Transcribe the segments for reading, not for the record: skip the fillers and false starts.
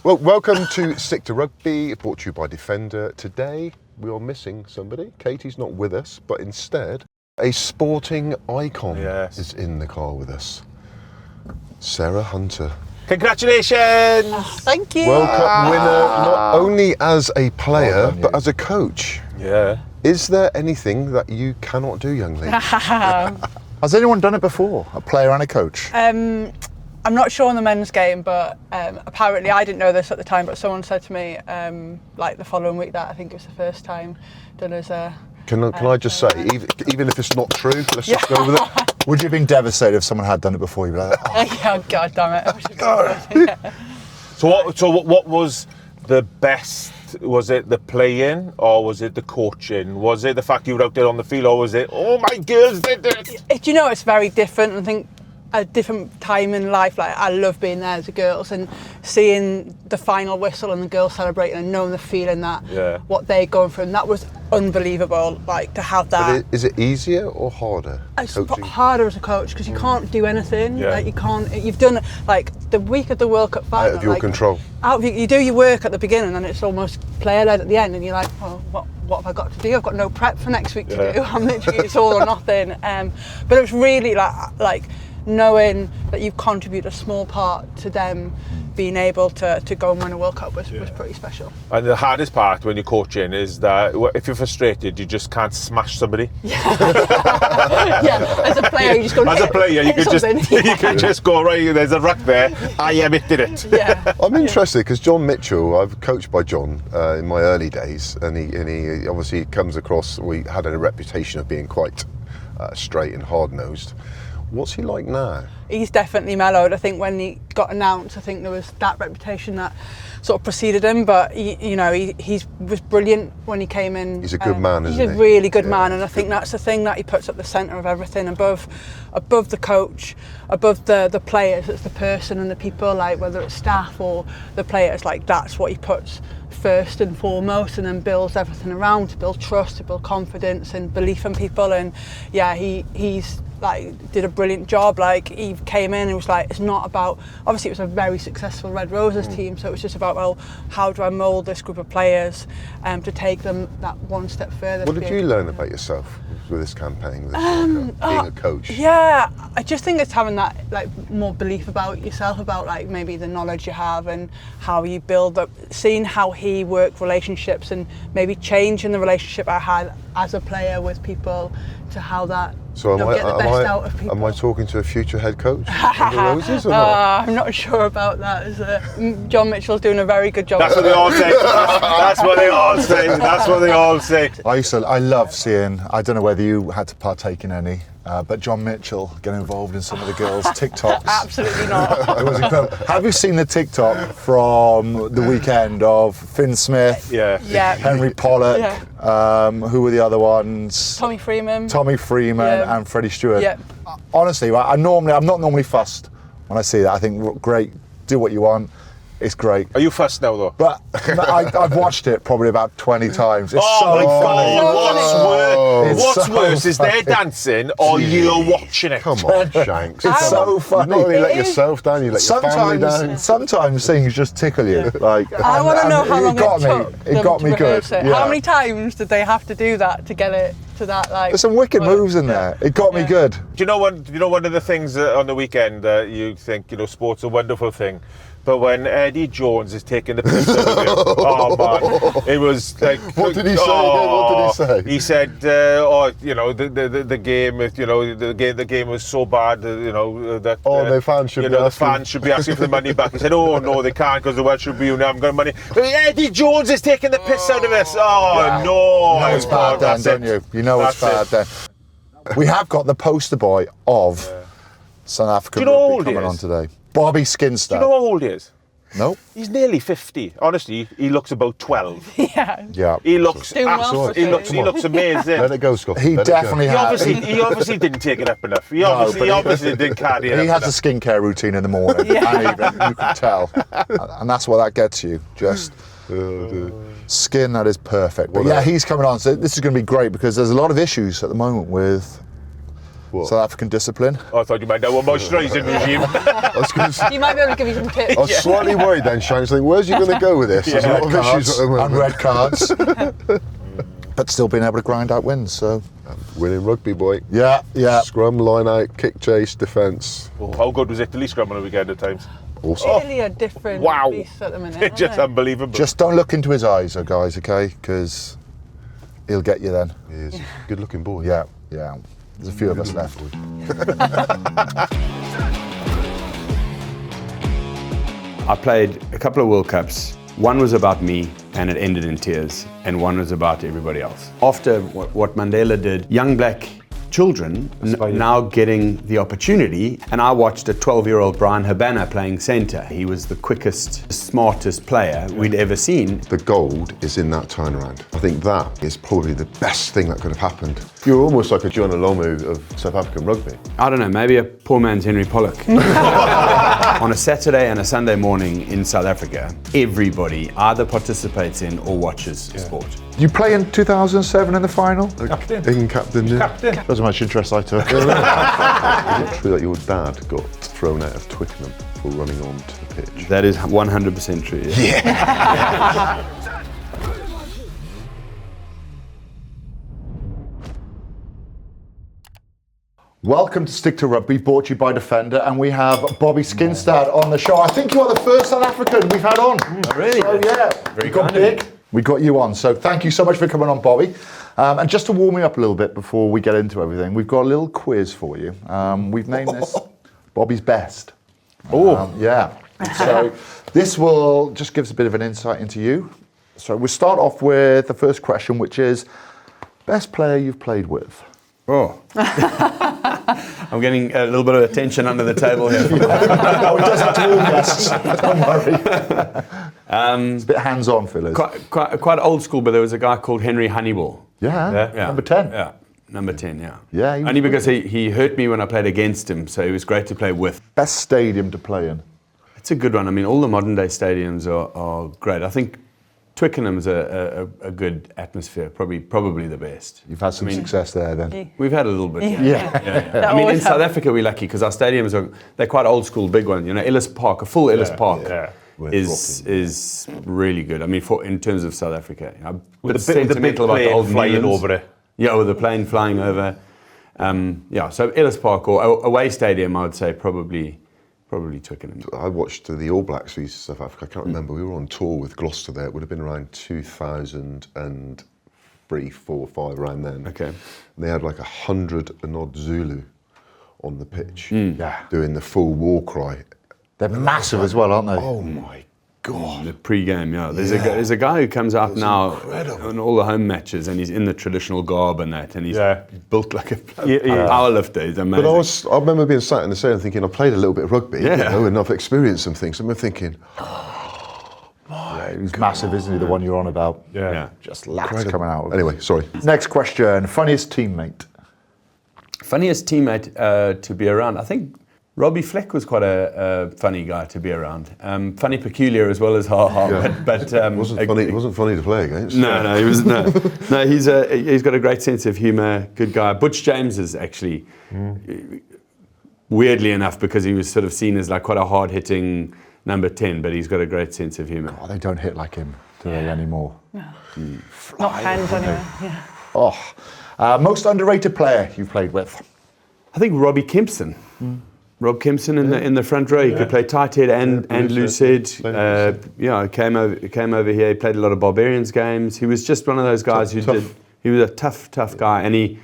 Well, welcome to Stick to Rugby, brought to you by Defender. Today, we are missing somebody. Katie's not with us, but instead, a sporting icon is in the car with us. Sarah Hunter. Congratulations! Thank you. World Cup winner, not only as a player, but as a coach. Yeah. Is there anything that you cannot do, young lady? Has anyone done it before? A player and a coach? I'm not sure on the men's game, but apparently I didn't know this at the time, but someone said to me like the following week that I think it was the first time done as a... Can I just say, even if it's not true, let's just go with it. Would you have been devastated if someone had done it before? You'd be like, oh. Yeah, God damn it. So what was the best? Was it the playing or was it the coaching? Was it the fact you were out there on the field or was it, oh my girls did it? Do you know, it's very different. I think a different time in life, like I love being there as the girls and seeing the final whistle and the girls celebrating and knowing the feeling that what they're going through, and that was unbelievable, like to have that. But is it easier or harder? It's harder as a coach because you can't do anything. Like you can't. You've done like the week of the World Cup final. Out of your control. You do your work at the beginning and it's almost player led at the end, and you're like, oh, what have I got to do? I've got no prep for next week to do. I'm literally, it's all or nothing. But it was really like knowing that you contribute a small part to them being able to go and win a World Cup was pretty special. And the hardest part when you're coaching is that if you're frustrated, you just can't smash somebody. As a player, you just go. As a player, you can just go, right, there's a ruck there. I did it. Yeah. I'm interested because John Mitchell, I've coached by John in my early days, and he obviously comes across. We had a reputation of being quite straight and hard nosed. What's he like now? He's definitely mellowed. I think when he got announced, I think there was that reputation that sort of preceded him. But he was brilliant when he came in. He's a good man, isn't he? He's a really good man, and I think that's the thing that he puts at the centre of everything, above the coach, above the players. It's the person and the people, like whether it's staff or the players. Like that's what he puts first and foremost, and then builds everything around to build trust, to build confidence and belief in people. And he's like did a brilliant job. Like he came in and was like, it's not about, obviously it was a very successful Red Roses team, so it was just about, well, how do I mould this group of players to take them that one step further. What did you learn about yourself with this campaign, with this being a coach? Yeah, I just think it's having that like more belief about yourself, about like maybe the knowledge you have and how you build up, seeing how he worked relationships and maybe changing the relationship I had as a player with people to how that So get the best out of people. Am I talking to a future head coach of the Roses or not? I'm not sure about that. John Mitchell's doing a very good job. That's what they all say. That's what they all say. That's what they all say. I love seeing, I don't know whether you had to partake in any, but John Mitchell getting involved in some of the girls' TikToks. Absolutely not. It was incredible. Have you seen the TikTok from the weekend of Finn Smith, Henry Pollock, who were the other ones? Tommy Freeman and Freddie Stewart. Yeah. Honestly, I'm not normally fussed when I see that. I think, great, do what you want. It's great. Are you fussed now though? But I've watched it probably about 20 times. It's so my funny. God, what's worse is they're dancing or you're watching it? Come on, Shanks. It's so funny. You not only let yourself down, you let your family down. Sometimes things just tickle you. Like, I want to know how long it got me good. Yeah. How many times did they have to do that to get it to that? Like, there's some wicked moves in there. It got me good. Do you know one of the things on the weekend that you think, sport's a wonderful thing? But when Eddie Jones is taking the piss out of him, oh man, it was like. What did he say? What did he say? He said, the game, the game was so bad, that. The fans should. The fans should be asking for the money back. He said, oh no, they can't because the Welsh Tribune haven't got money. But Eddie Jones is taking the piss out of us. Oh no! You know it's bad then, don't you? You know it's bad then. We have got the poster boy of South African rugby coming on today. Bobby Skinstad. Do you know how old he is? No. He's nearly 50. Honestly, he looks about 12. Yeah. He looks Doing well he looks amazing. Let it go, Scott. He definitely has. He obviously didn't take it up enough. He obviously didn't carry it. He has a skincare routine in the morning, and even you can tell, and that's what that gets you. Just skin that is perfect. But he's coming on. So this is going to be great because there's a lot of issues at the moment with What? South African discipline. I thought you might know a moisturising regime. I was going to say, He might be able to give you some tips. I was slightly worried then, Shane. Thinking, where's he going to go with this? There's a lot of issues at the moment. And red cards. But still being able to grind out wins, so... Winning rugby, boy. Yeah. Scrum, line out, kick chase, defence. Oh, how good was Italy scrum on the weekend at times? Awesome. Italy are different beasts at the minute. It's just unbelievable. Just don't look into his eyes, though, guys, okay? Because he'll get you then. He is. Good looking boy. Yeah. There's a few of us left. I played a couple of World Cups. One was about me and it ended in tears, and one was about everybody else. After what Mandela did, young black children now getting the opportunity, and I watched a 12-year-old Brian Habana playing centre. He was the quickest, smartest player we'd ever seen. The gold is in that turnaround. I think that is probably the best thing that could have happened. You're almost like a John Olomu of South African rugby. I don't know, maybe a poor man's Henry Pollock. On a Saturday and a Sunday morning in South Africa, everybody either participates in or watches sport. You play in 2007 in the final? Captain, yeah. Captain. That's how much interest I took. Is it true that your dad got thrown out of Twickenham for running onto the pitch? That is 100% true. Yeah. Welcome to Stick to Rugby, brought to you by Defender, and we have Bobby Skinstad on the show. I think you are the first South African we've had on. Really? So yeah, Very we got kind of big. We got you on, so thank you so much for coming on, Bobby. And just to warm me up a little bit before we get into everything, we've got a little quiz for you. We've named this Bobby's Best. Yeah. So this will just give us a bit of an insight into you. So we'll start off with the first question, which is best player you've played with. Oh. I'm getting a little bit of attention under the table here. No, it does have to all guests. Don't worry. It's a bit hands-on, Phil. Quite old school, but there was a guy called Henry Honeyball. Yeah. Number 10. Yeah, number 10, yeah. Yeah, he was only because he hurt me when I played against him, so he was great to play with. Best stadium to play in? It's a good one. I mean, all the modern day stadiums are great. I think Twickenham's a good atmosphere, probably the best. You've had some success there then? We've had a little bit. Yeah. I mean, in South Africa we're lucky because our stadiums they're quite old school, big ones. You know, Ellis Park, a full Ellis Park is really good. I mean, in terms of South Africa, with the big plane flying over it. Yeah, with the plane flying over. So Ellis Park or away stadium, I would say probably Twickenham. I watched the All Blacks v South Africa. I can't remember. We were on tour with Gloucester there. It would have been around 2003, 4, 5, around then. Okay. And they had like 100 and odd Zulu on the pitch, Yeah. doing the full war cry. They're massive as well, aren't they? Oh my God. The pre-game, There's a guy who comes out now on all the home matches, and he's in the traditional garb and that, and he's built like a powerlifter. He's amazing. But I remember being sat in the stadium thinking, I played a little bit of rugby, and I've experienced some things. And I'm thinking, he's massive, isn't he? The one you're on about. Yeah. Just laps coming out. Anyway, sorry. Next question. Funniest teammate? Funniest teammate to be around. I think Robbie Fleck was quite a funny guy to be around. Funny, peculiar as well as hard. But wasn't funny to play against. No, he was no. He's got a great sense of humour. Good guy. Butch James is actually weirdly enough, because he was sort of seen as like quite a hard-hitting number 10, but he's got a great sense of humour. Oh, they don't hit like him, do they, anymore? No. Not hands anyway. Yeah. Oh, most underrated player you've played with? I think Robbie Kempson. Rob Kempson in the front row. He could play tight head and loose head. Came over here. He played a lot of Barbarians games. He was just one of those guys He was a tough guy, and he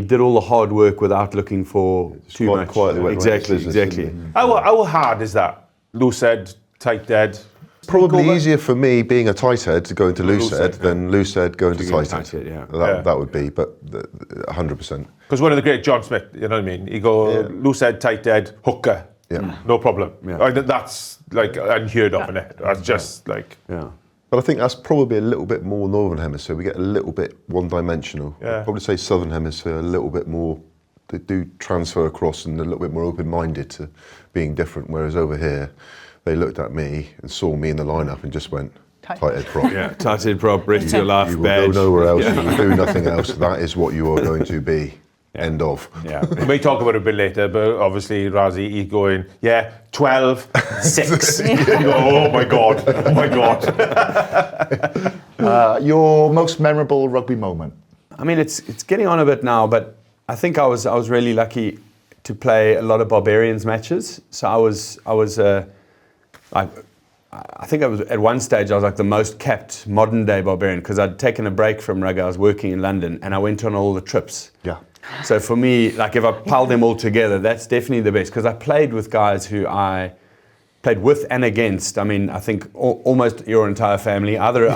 did all the hard work without looking for too much. Quietly Exactly. How hard is that? Loose head, tight head. Probably easier for me being a tight head to go into loose head than loose head going to tight head. That would be, but 100%. Because one of the great John Smith, you know what I mean? He go loose head, tight head, hooker. Yeah. No problem. Yeah. That's like unheard of, innit? That's just like. Yeah. But I think that's probably a little bit more Northern Hemisphere. We get a little bit one-dimensional. Yeah. I'd probably say Southern Hemisphere a little bit more. They do transfer across and a little bit more open-minded to being different. Whereas over here, they looked at me and saw me in the lineup and just went tight head prop. Yeah, tight head prop, rest of your life You will badge. go nowhere else. You will do nothing else. That is what you are going to be. End of. Yeah. We may talk about it a bit later, but obviously Razi, he's going, 12, 6. You go, oh my God. Your most memorable rugby moment? I mean, it's getting on a bit now, but I think I was really lucky to play a lot of Barbarians matches. So I think I was at one stage I was like the most capped modern day Barbarian because I'd taken a break from rugby. I was working in London and I went on all the trips. Yeah. So for me, like if I piled them all together, that's definitely the best because I played with guys who I played with and against. I mean, I think almost your entire family, either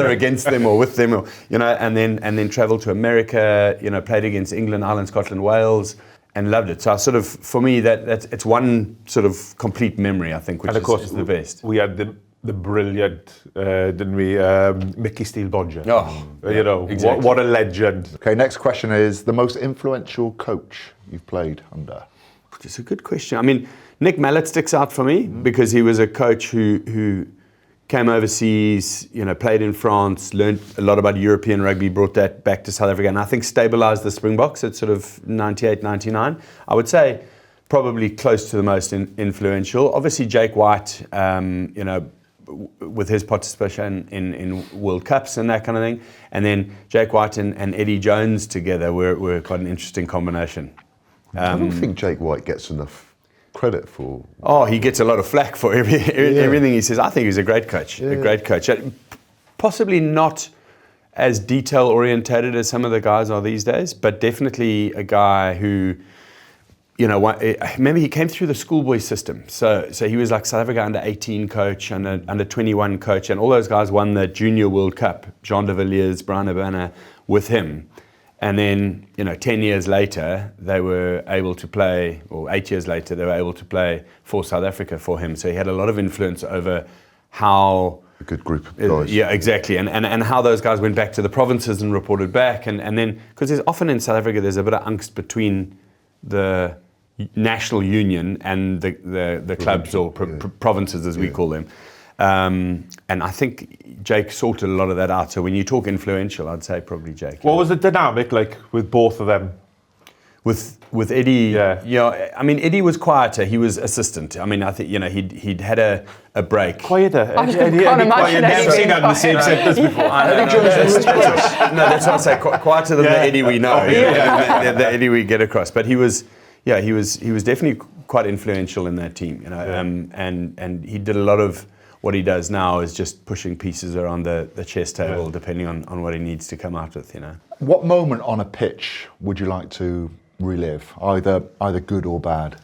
against them or with them, or, and then traveled to America. Played against England, Ireland, Scotland, Wales. And loved it. So I sort of, for me, it's one sort of complete memory, I think, which and of course, is the best. We had the brilliant, didn't we, Mickey Steele-Bodger. Oh, exactly. What a legend. Okay, next question is the most influential coach you've played under? It's a good question. I mean, Nick Mallett sticks out for me because he was a coach who came overseas, played in France, learned a lot about European rugby, brought that back to South Africa, and I think stabilised the Springboks at sort of 98, 99. I would say probably close to the most influential. Obviously, Jake White, with his participation in World Cups and that kind of thing, and then Jake White and Eddie Jones together were quite an interesting combination. I don't think Jake White gets enough credit for. Oh, he gets a lot of flack for everything he says. I think he's a great coach. Yeah. A great coach. Possibly not as detail orientated as some of the guys are these days, but definitely a guy who, maybe he came through the schoolboy system. So he was like South Africa under 18 coach, under 21 coach, and all those guys won the Junior World Cup. Jean de Villiers, Brian Urbana with him. And then, 10 years later, they were able to play, or 8 years later, they were able to play for South Africa for him. So he had a lot of influence over how... A good group of guys. Yeah, exactly. And how those guys went back to the provinces and reported back. And then, because there's often in South Africa, there's a bit of angst between the national union and the clubs or provinces, as we call them. And I think Jake sorted a lot of that out. So when you talk influential, I'd say probably Jake. What was the dynamic like with both of them? With Eddie, I mean, Eddie was quieter. He was assistant. I mean, I think he'd had a break. Quieter. I can't imagine Never seen that in the same sentence before. No, that's what I say. Quieter than the Eddie we know. The Eddie we get across. But he was definitely quite influential in that team. And he did a lot of. What he does now is just pushing pieces around the chess table, depending on what he needs to come out with, What moment on a pitch would you like to relive, either good or bad?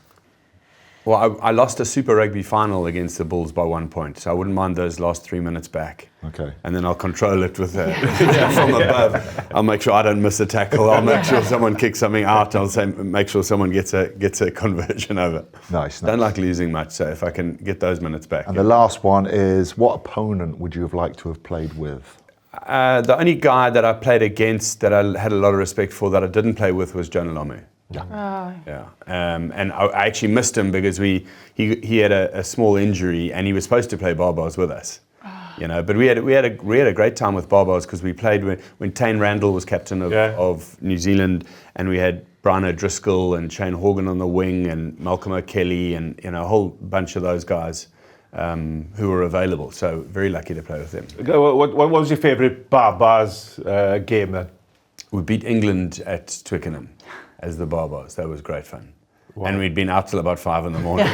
Well, I lost a Super Rugby final against the Bulls by 1 point, so I wouldn't mind those last 3 minutes back. Okay. And then I'll control it with from above. I'll make sure I don't miss a tackle. I'll make sure someone kicks something out. I'll say make sure someone gets a conversion over. Nice. Don't like losing much, so if I can get those minutes back. And the last one is, what opponent would you have liked to have played with? The only guy that I played against that I had a lot of respect for that I didn't play with was Jonah Lomu. Yeah. And I actually missed him because he had a small injury and he was supposed to play Barbars with us. But we had a great time with Barbars because we played when Tane Randall was captain of New Zealand, and we had Brian O'Driscoll and Shane Horgan on the wing and Malcolm O'Kelly and a whole bunch of those guys who were available. So very lucky to play with them. What was your favourite Barbars game then? We beat England at Twickenham as the Barbars. That was great fun. Wow. And we'd been out till about 5 in the morning.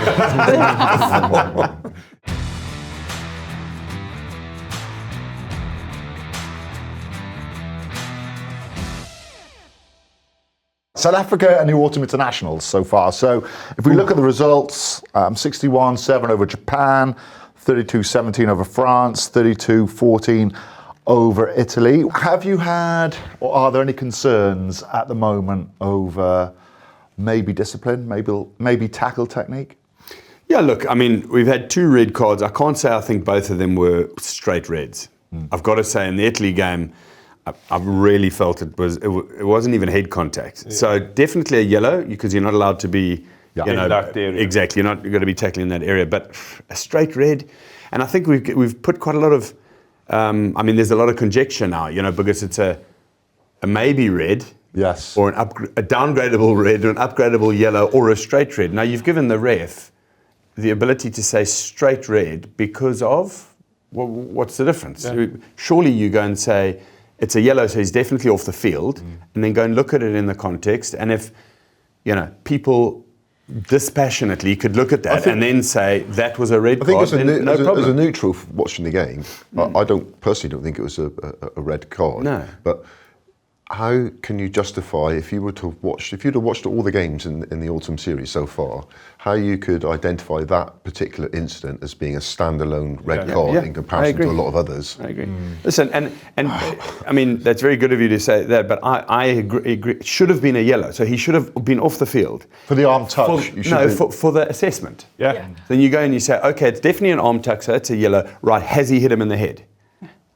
South Africa and the Autumn Internationals so far. So if we look at the results, 61-7 over Japan, 32-17 over France, 32-14 over Italy. Have you had, or are there any concerns at the moment over maybe discipline, maybe tackle technique? Yeah, look, I mean, we've had 2 red cards. I can't say I think both of them were straight reds. I've got to say, in the Italy game, I really felt it wasn't even head contact. Yeah. So definitely a yellow, because you're not allowed to be in that area. Exactly, you're not going to be tackling in that area. But a straight red, and I think we've put quite a lot of. I mean, there's a lot of conjecture now, because it's a maybe red, Yes. or a downgradable red, or an upgradable yellow, or a straight red. Now, you've given the ref the ability to say straight red because of, well, what's the difference? Yeah. Surely you go and say, it's a yellow, so he's definitely off the field, and then go and look at it in the context. And if, people dispassionately could look at that and then say that was a red card, as a neutral watching the game, I personally don't think it was a red card. No. But how can you justify, if you'd have watched all the games in the autumn series so far, how you could identify that particular incident as being a standalone red card in comparison to a lot of others? I agree. Listen, and I mean, that's very good of you to say that, but I agree. It should have been a yellow, so he should have been off the field. For the arm touch? For the assessment. Yeah. Then you go and you say, okay, it's definitely an arm tuck, so it's a yellow. Right, has he hit him in the head?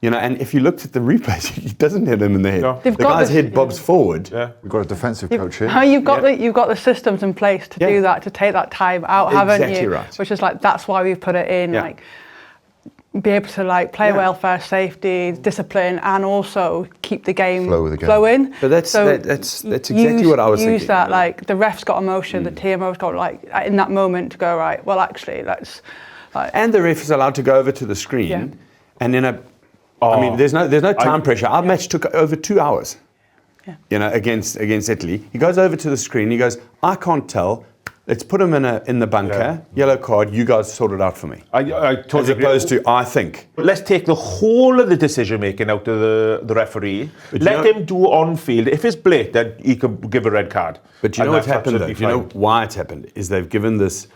And if you looked at the replays, he doesn't hit him in the head. No. The guy's head bobs forward. Yeah. We've got a defensive coach here. You've got the systems in place to do that, to take that time out, haven't you? Exactly right. Which is that's why we've put it in, be able to player welfare, safety, discipline, and also keep the game flowing. But that's exactly what I was thinking. Use that, the ref's got emotion, the TMO's got in that moment to go, right, well actually let's. And the ref is allowed to go over to the screen, and then I mean, there's no time pressure. Our match took over 2 hours. Yeah. Against Italy, he goes over to the screen. He goes, I can't tell. Let's put him in the bunker. Yellow card. You guys sort it out for me. I totally As opposed to, I think. Let's take the whole of the decision making out of the referee. Let him do on field. If it's blatant, he can give a red card. But you know what's happened though? You know why it's happened? Is they've given this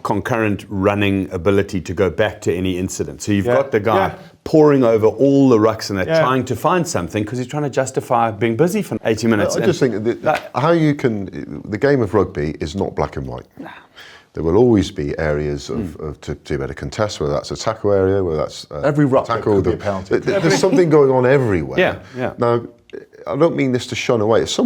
concurrent running ability to go back to any incident. So you've got the guy poring over all the rucks and they're trying to find something because he's trying to justify being busy for 80 minutes. I just think that the game of rugby is not black and white. Nah. There will always be areas to be able to contest, whether that's a tackle area, whether that's every ruck tackle. Could be a penalty. There's something going on everywhere. Yeah. Now, I don't mean this to shun away. If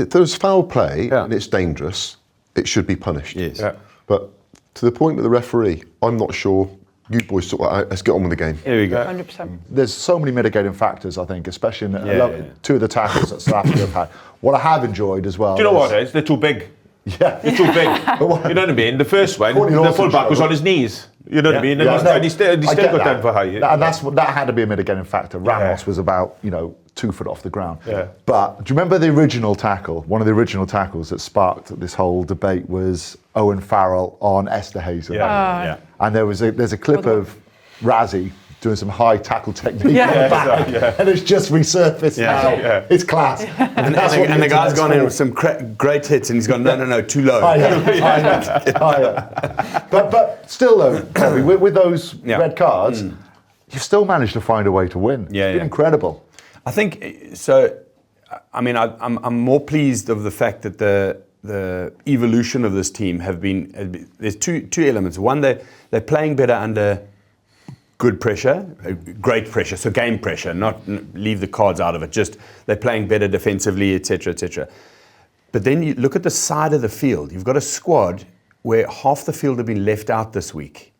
there's foul play and it's dangerous, it should be punished. Yes. Yeah. But to the point with the referee, I'm not sure. You boys sort that out. Let's get on with the game. Here we go. 100%. There's so many mitigating factors, I think, especially in two of the tackles that South Africa have had. What I have enjoyed as well. Do you know what it is? They're too big. Yeah. They're too big. You know what I mean? The first one, the fullback was on his knees. You know what I mean? And he still got down for high. And that had to be a mitigating factor. Ramos was about 2 foot off the ground. Yeah. But do you remember the original tackle? One of the original tackles that sparked this whole debate was Owen Farrell on Esterhazy. Yeah. And there's a clip of Razzie doing some high tackle technique on the back, and it's just resurfaced now. Yeah. It's class. And the guy's gone in with some great hits, and he's gone, no, too low. But still, though, Bobby, with those red cards, you've still managed to find a way to win. It's been incredible. I think so. I mean, I'm more pleased of the fact that the evolution of this team have been. There's two elements. One, they're playing better under good pressure, great pressure, so game pressure. Not leave the cards out of it. Just they're playing better defensively, etc., etc. But then you look at the side of the field. You've got a squad where half the field have been left out this week.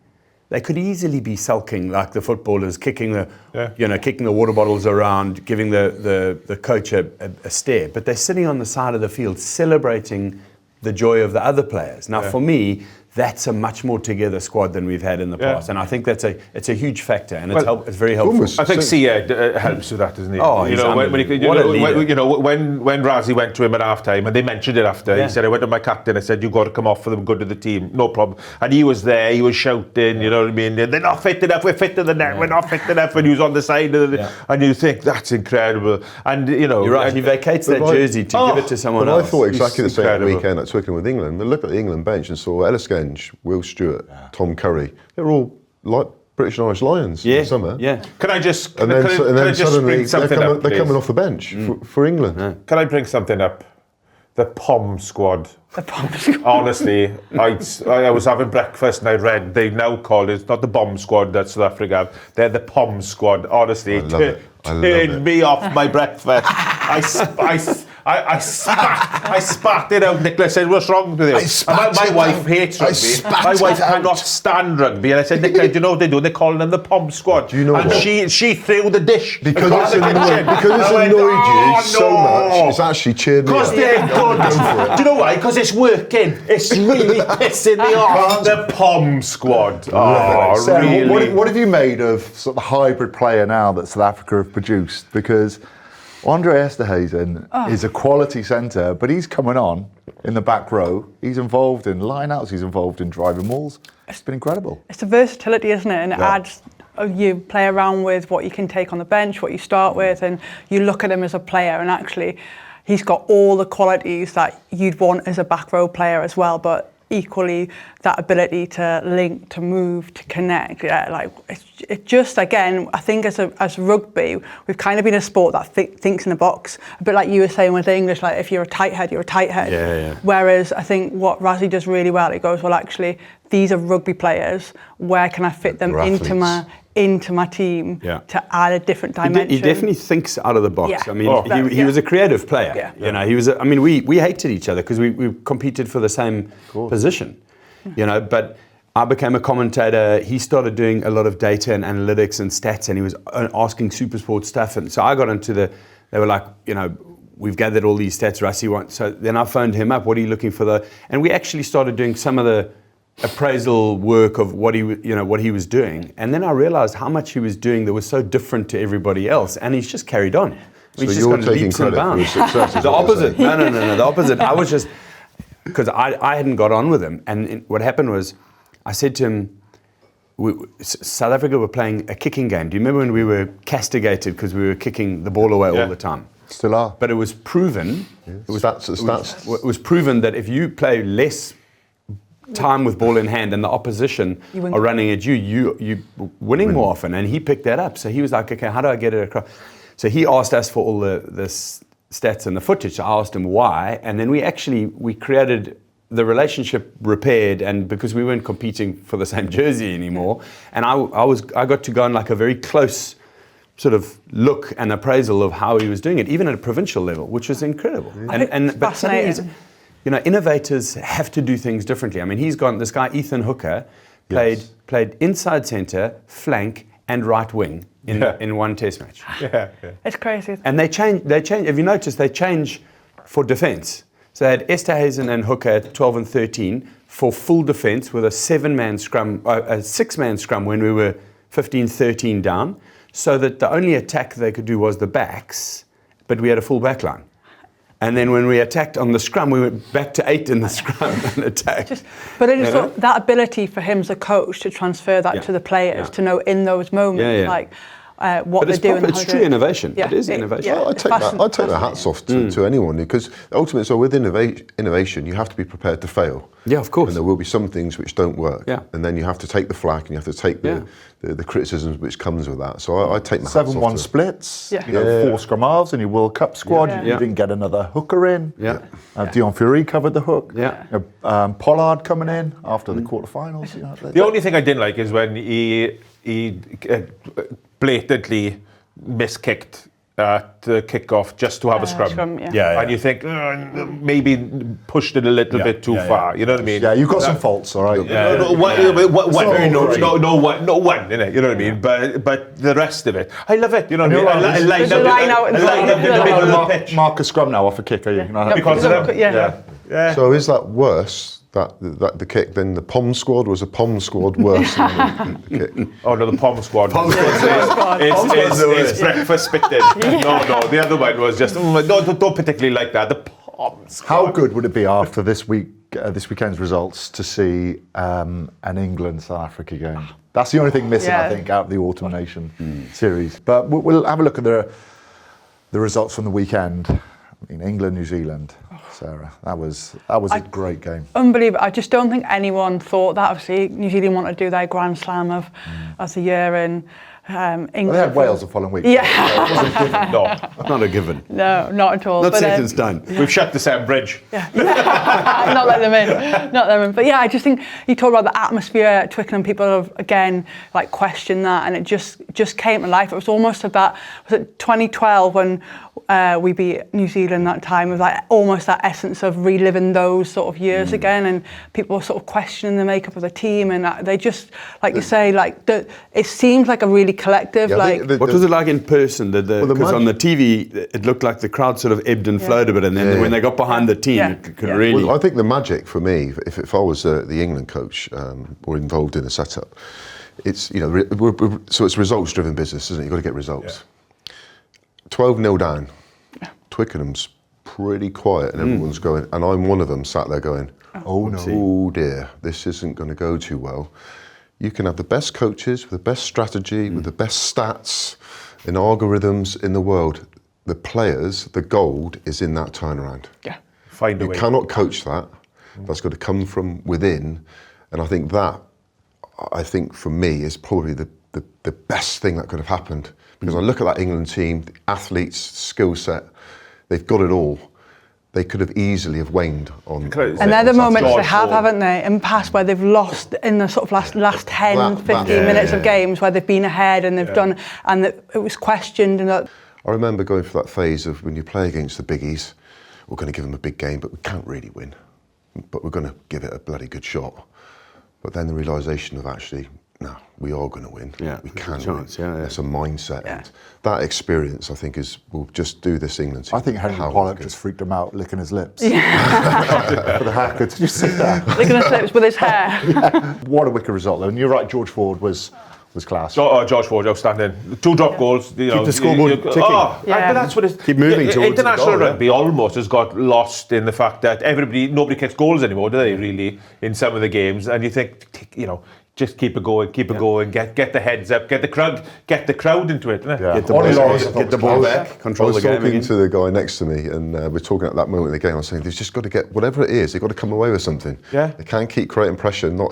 They could easily be sulking like the footballers, kicking the water bottles around, giving the coach a stare. But they're sitting on the side of the field celebrating the joy of the other players. Now, for me, that's a much more together squad than we've had in the past, and I think it's a huge factor, and it's very helpful. I think Sia helps with that, doesn't he? Oh, when Razzie went to him at half-time, and they mentioned it after, he said, I went to my captain, I said, you've got to come off for the good of the team, no problem. And he was there, he was shouting, you know what I mean? They're not fit enough, we're fit to the net, we're not fit enough, and he was on the side of the, and you think, that's incredible. And, you're right, he vacates that jersey to give it to someone else. I thought exactly the same weekend at Twickenham with England. But look at the England bench and saw Ellis Genge, Will Stewart, Tom Curry. They're all like British and Irish Lions in the summer. Yeah. Can I just and then suddenly bring something up? They're coming off the bench for England. Yeah. Can I bring something up? The POM squad. The POM squad. Honestly, I was having breakfast and I read they now call it not the bomb squad that South Africa have. They're the POM squad. Honestly, it turned me off my breakfast. I spat it out. Nicola said, "What's wrong with you?" My wife hates rugby. My wife cannot stand rugby. And I said, "Nicola, do you know what they do? They call them the Pom Squad." Do you know and what? she threw the dish. Because it's annoyed you so much, it's actually cheered me up. Because they're good. Do you know why? Because it's working. It's really pissing me off. The Pom Squad. Oh, Sarah, really? what have you made of sort of the hybrid player now that South Africa have produced? Because Andre Esterhuizen is a quality centre, but he's coming on in the back row. He's involved in line-outs, he's involved in driving mauls. It's been incredible. It's the versatility, isn't it? And it adds, you play around with what you can take on the bench, what you start with, and you look at him as a player, and actually he's got all the qualities that you'd want as a back row player as well, but equally that ability to link, to move, to connect. It just, again, I think as rugby, we've kind of been a sport that thinks in a box, a bit like you were saying with English, like if you're a tight head, you're a tight head. Yeah. Whereas I think what Razzie does really well, he goes, well, actually, these are rugby players, where can I fit them into my team to add a different dimension? He definitely thinks out of the box. Yeah. I mean, he was a creative player. Yeah. You know, he was. I mean, we hated each other because we competed for the same position. You know, but I became a commentator. He started doing a lot of data and analytics and stats, and he was asking SuperSport stuff. And so I got into they were like, you know, we've gathered all these stats, Rassie wants. So then I phoned him up. What are you looking for? And we actually started doing some of the appraisal work of what he was doing, and then I realized how much he was doing that was so different to everybody else, and he's just carried on. So you're taking credit for his success. The opposite. No. The opposite. I was just because I hadn't got on with him, and what happened was I said to him, South Africa were playing a kicking game. Do you remember when we were castigated because we were kicking the ball away all the time? Still are. But it was proven. It was proven that if you play less time with ball in hand and the opposition are running at you're winning more often, and he picked that up. So he was like, okay, how do I get it across? So he asked us for all the stats and the footage. So I asked him why, and then we created the relationship repaired, and because we weren't competing for the same jersey anymore, and I got to go on like a very close sort of look and appraisal of how he was doing it, even at a provincial level, which was incredible. But suddenly you know, innovators have to do things differently. I mean, this guy, Ethan Hooker, played inside centre, flank, and right wing in one test match. Yeah. It's crazy. And they change. Have you noticed they change for defence? So they had Esterhuizen and Hooker at 12 and 13 for full defence with a 7-man scrum, a 6-man scrum when we were 15-13 down, so that the only attack they could do was the backs, but we had a full back line. And then when we attacked on the scrum, we went back to 8 in the scrum and attacked. But it is that ability for him as a coach to transfer that to the players, to know in those moments, like what they're doing. It's true innovation. Yeah. It is innovation. Well, I take my hats off to anyone, because ultimately, so with innovation, you have to be prepared to fail. Yeah, of course. And there will be some things which don't work. Yeah. And then you have to take the flak and you have to take the criticisms which comes with that. So I take my hats off. 7-1 splits, Yeah. you know, 4 scrum halves in your World Cup squad. Yeah. You didn't get another hooker in. Yeah. Dion Fury covered the hook. Yeah. You know, Pollard coming in after the quarterfinals. You know, The only thing I didn't like is when he blatantly miskicked at the kickoff just to have a scrum. And you think maybe pushed it a little bit too far. You know what I mean? Yeah, you've got some faults, all right. One, innit? You know what I mean? But the rest of it, I love it. You know what I mean? I like the pitch. Mark a scrum now off a kick, are you? Because of them. So is that worse? That the kick, then the Pom Squad, was a Pom Squad worse than the kick? Oh no, the Pom Squad. It's breakfast spitting. No, the other one was just don't particularly like that. The Pom Squad. How good would it be after this weekend's results to see an England-South Africa game? That's the only thing missing, I think, out of the Autumn Nation series. But we'll have a look at the results from the weekend. I mean, England, New Zealand, Sarah. That was a great game. Unbelievable. I just don't think anyone thought that. Obviously, New Zealand wanted to do their Grand Slam of the year, and England. Well, they had Wales the following week. Yeah. So it wasn't given. No, not a given. No, not at all. Not set in stone. We've shut the Sam Bridge. Yeah. Not let them in. Not let them in. But yeah, I just think you talked about the atmosphere at Twickenham. People have again questioned that, and it just came to life. It was almost about 2012 when we beat New Zealand that time, with like almost that essence of reliving those sort of years again, and people were sort of questioning the makeup of the team, and they just, like you say, like it seems like a really collective. What was it like in person? Because on the TV it looked like the crowd sort of ebbed and flowed a bit, and then when they got behind the team, it could really. Well, I think the magic for me, if I was the England coach or involved in a setup, it's so it's results-driven business, isn't it? You've got to get results. 12-0 down. Twickenham's pretty quiet, and everyone's going. And I'm one of them, sat there going, "Oh no, oh dear, this isn't going to go too well." You can have the best coaches with the best strategy, with the best stats and algorithms in the world. The players, the gold is in that turnaround. Yeah, find a way. You cannot coach that. That's got to come from within, and I think that. I think for me is probably the best thing that could have happened, because I look at that England team, the athletes, skill set, they've got it all. They could have easily have waned on. And they're the moments they have, haven't they, in the past, where they've lost in the sort of last 10, 15 minutes of games, where they've been ahead and they've done, and it was questioned. And I remember going through that phase of when you play against the biggies, we're going to give them a big game, but we can't really win. But we're going to give it a bloody good shot. But then the realisation of actually, no, we are going to win. Yeah, we can win. Yeah. It's a mindset. Yeah. And that experience, I think, will just do this England team. I think Henry Pollock just freaked him out, licking his lips. Yeah. For the hacker. Did you see that? Licking his lips with his hair. What a wicked result, though. And you're right, George Ford was class. George Ford, outstanding. 2 drop goals. Keep the scoreboard ticking. But that's what it's. Keep moving towards international the goal, rugby almost has got lost in the fact that nobody kicks goals anymore, do they? Really, in some of the games, and you think, just keep it going, get the heads up, get the crowd into it. Yeah. Get the ball back, control the game. I was talking to the guy next to me, and we're talking at that moment in the game. I was saying, they've just got to get whatever it is. They've got to come away with something. Yeah. They can't keep creating pressure. Even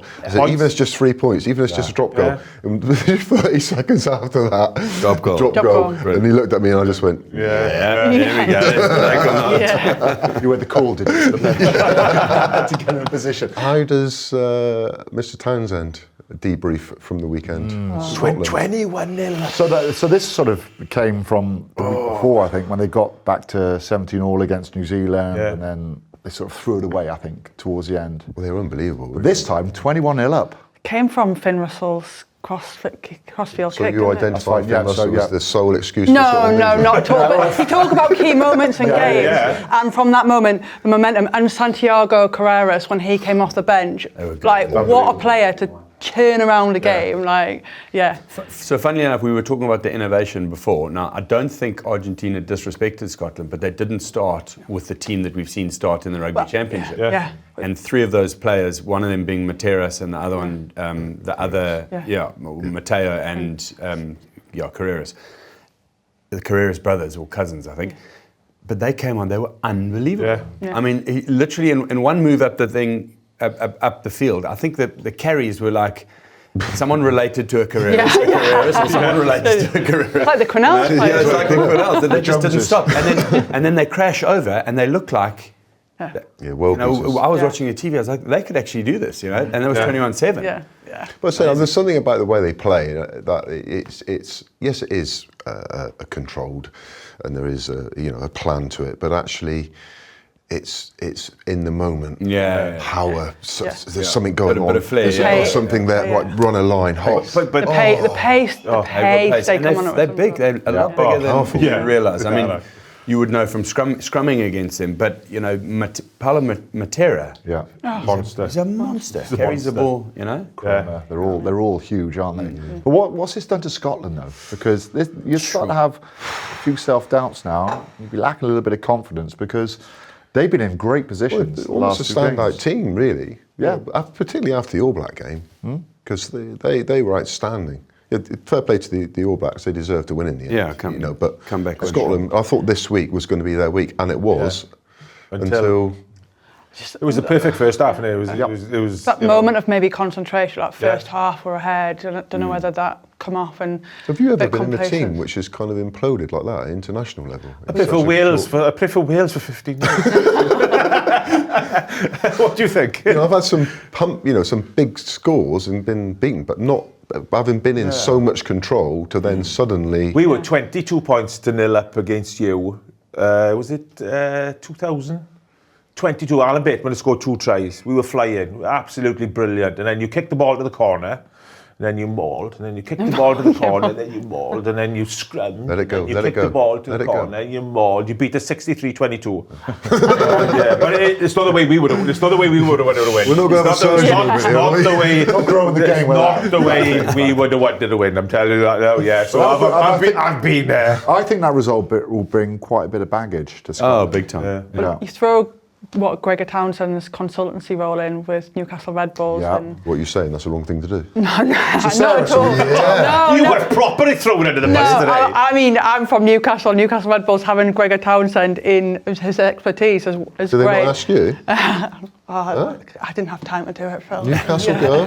if it's just 3 points, even if it's just a drop goal. And 30 seconds after that, drop goal. And he looked at me, and I just went, there we go. You went the call, didn't you? To get in a position. How does Mr. Townsend debrief from the weekend? 21-0. So this sort of came from the week before, I think, when they got back to 17-all against New Zealand, and then they sort of threw it away, I think, towards the end. Well, they were unbelievable. But this time, 21-0 up. Came from Finn Russell's crossfield kick. So you identify Finn Russell as the sole excuse? No, not at all. But if you talk about key moments in games, and from that moment, the momentum, and Santiago Carreras, when he came off the bench, what a player to turn around a game, So funnily enough, we were talking about the innovation before. Now, I don't think Argentina disrespected Scotland, but they didn't start with the team that we've seen start in the Rugby Championship. And 3 of those players, one of them being Materas, and the other one, Mateo and Carreras. The Carreras brothers, or cousins, I think. But they came on, they were unbelievable. I mean, he literally in one move up the thing, up the field, I think that the carries were like someone related to a Carreras, or someone related to a Carreras. It's like the Quinnell. It's like the Quinnell. They just didn't stop, and then they crash over, and they look like. I was watching the TV. I was like, they could actually do this, and it was 21-7. But there's something about the way they play that it's yes, it is controlled, and there is a plan to it, but actually. It's in the moment. There's something going on. There's something there, run a line hot. But the pace they come on. They're big. They're a lot bigger than you realise. I mean, you would know from scrumming against them, but Paulo Matera, monster. He's a monster. Carries the ball, They're all huge, aren't they? But what's this done to Scotland though? Because you're starting to have a few self-doubts now. You'd be lacking a little bit of confidence because. They've been in great positions. Almost a standout team, really. Yeah. Particularly after the All Black game, because they were outstanding. Fair play to the All Blacks; they deserved to win in the end. But come back. Scotland, I thought this week was going to be their week, and it was until. It was the perfect first half, and it was that moment of maybe concentration. Like first half, we're ahead. I don't know whether that come off. And have you ever been in a team which has kind of imploded like that at international level? I play for Wales for 15 years. What do you think? I've had some some big scores and been beaten, but not having been in so much control to then suddenly. We were 22 points to 0 up against you was it 2022? Alan Bateman scored 2 tries. We were flying, absolutely brilliant. And then you kick the ball to the corner, and then you mauled, and then you kick the ball to the corner, and then you mauled, and then you scrummed. Let it go, you let it kick go. the ball to Let the it go. corner, and you mauled. You beat us 63-22. Yeah, but it's not the way we would have. It's not the way we would have wanted to win. We're not going to have a surgeon over here, are we? Not the way. Not growing the game with Not that. the way we would have wanted to win. I'm telling you that now. Yeah. So Well, I've been there. I think that result will bring quite a bit of baggage to Scotland. Oh, big time. Yeah. You throw Gregor Townsend's consultancy role in with Newcastle Red Bulls. Yeah. And What are you saying? That's the wrong thing to do. not at all. Yeah. You were properly thrown under the bus today. I mean, I'm from Newcastle. Newcastle Red Bulls having Gregor Townsend in his expertise is Did they great. not ask you? I didn't have time to do it, Phil. Newcastle girl?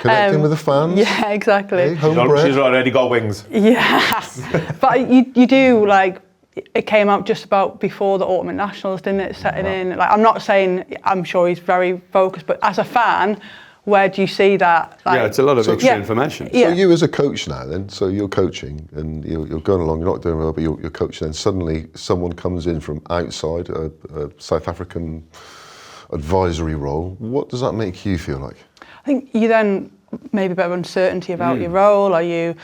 Connecting with the fans? Yeah, exactly. Hey, homebred? She's already got wings. Yes, but you do like. It came out just about before the Autumn Internationals, didn't it? Setting in. Like, I'm not saying I'm sure he's very focused, but as a fan, where do you see that? Like, Yeah, it's a lot of extra information. Yeah. So you as a coach now then, so you're coaching and you're going along, you're not doing well, but you're coaching, and suddenly someone comes in from outside, a South African advisory role. What does that make you feel like? I think you then maybe a bit of uncertainty about your role. Are you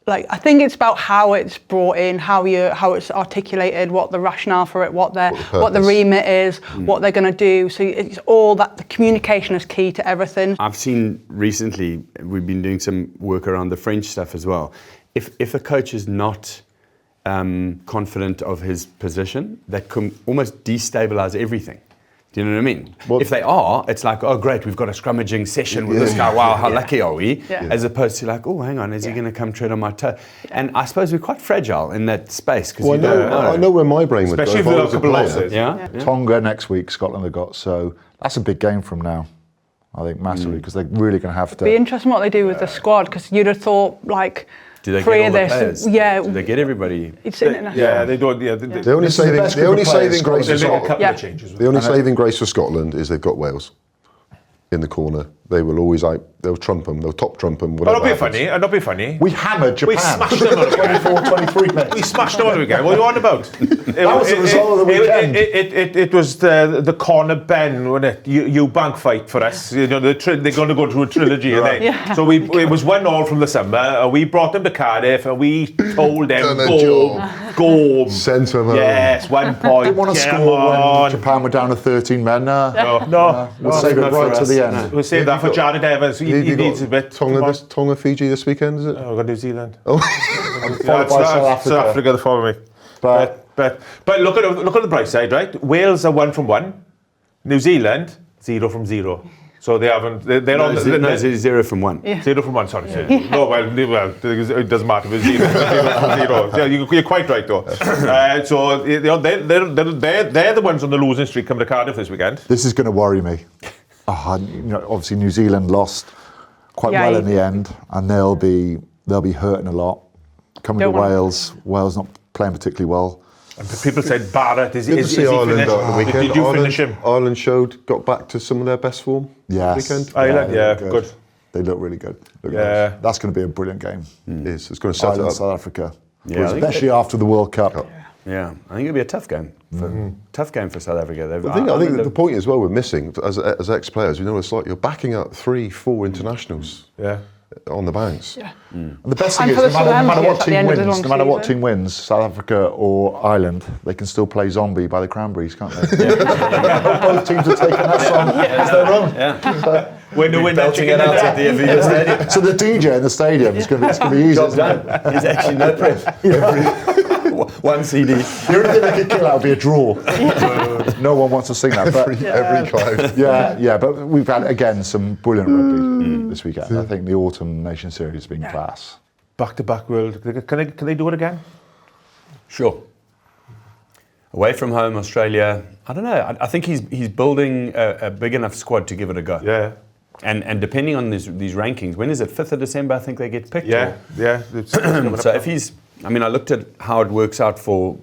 like, I think it's about how it's brought in, how it's articulated, what the rationale for it, what the remit is, what they're going to do. So it's all that the communication is key to everything. I've seen recently, we've been doing some work around the French stuff as well. If a coach is not confident of his position, that can almost destabilise everything. Do you know what I mean? Well, if they are, it's like, oh great, we've got a scrummaging session with this guy, wow, how lucky are we? Yeah. As opposed to like, oh, hang on, is he going to come tread on my toe? And I suppose we're quite fragile in that space. Because Well, you don't know. I know where my brain would go. Especially if if I we was got a player. losses. Yeah? Tonga next week, Scotland have got, so that's a big game from now, I think, massively, because they're really going to have to. Be interesting what they do with the squad, because you'd have thought like Do they three get all of the this, players? yeah. Do they get everybody? It's international. Yeah, they don't. Yeah, The only This is the saving, best the group only of players saving grace They for make a Scotland, couple Yeah. of changes. the only saving grace for Scotland is they've got Wales in the corner. They will always they'll trump them, they'll top trump them. But Whatever not be happens. funny. Not be funny. We hammered Japan. We smashed them on the weekend. 24-23 minutes. We smashed them on the weekend. What are you on about? That was the result of the weekend. It was the corner Ben, wasn't it? Eubank fight for us. You know, they're going to go through a trilogy, Right. yeah. So it was 1-1 from the summer. And we brought them to Cardiff, and we told them, Done a go. Sent them home. Yes, 1 point. Didn't want to Come score on. when Japan were down to 13 men. No. We'll save it not for right to us. the end. We'll save that for Jared Evans. He Have you needs got a bit. Tonga, Fiji this weekend, is it? Oh, we've got New Zealand. Oh. Followed by South South Africa to follow me. But But look at the bright side, right? Wales are 1 from 1. New Zealand 0 from 0. So they haven't. They're on. No, 0 from 1. Yeah. 0 from 1. Sorry. No, well, it doesn't matter. It's 0 from 0. Yeah, you're quite right though. So you know, they're the ones on the losing streak coming to Cardiff this weekend. this is going to worry me. You know, obviously New Zealand lost quite Yeah, well in the end, and they'll be hurting a lot. Coming Don't to want- Wales not playing particularly well. And people said Barrett is Good to he see Ireland finished? on the weekend. Did you finish him? Ireland got back to some of their best form Yes. this weekend. Ireland, they yeah, look good. They look really good. Look Yeah. nice. That's going to be a brilliant game. It's going to set it Ireland, up. South Africa. Yeah, I think Especially after the World Cup. Yeah, I think it'll be a tough game. Tough game for South Africa. I think the point as well we're missing as ex-players, we know it's like you're backing up 3-4 internationals Yeah. on the banks. Yeah. And the best thing And is, for no the matter Southampton, what at the team end of the wins, long no matter what season. team wins, South Africa or Ireland, they can still play Zombie by the Cranberries, can't they? Both teams are taking that song as their own. Yeah. When the winner belting it out at the Aviva Stadium. So the DJ in the stadium is going to be easy. Job Isn't it? done. There's actually no prep. One CD. The only thing they could kill out would be a draw. No one wants to sing that. But Every cloud. yeah, but we've had again some brilliant rugby this weekend. I think the Autumn Nation Series has been class. Back-to-back world. Can they do it again? Sure. Away from home, Australia. I don't know. I think he's building a big enough squad to give it a go. Yeah. And depending on these rankings, when is it? 5th of December, I think they get picked. Yeah. So if he's, I mean, I looked at how it works out for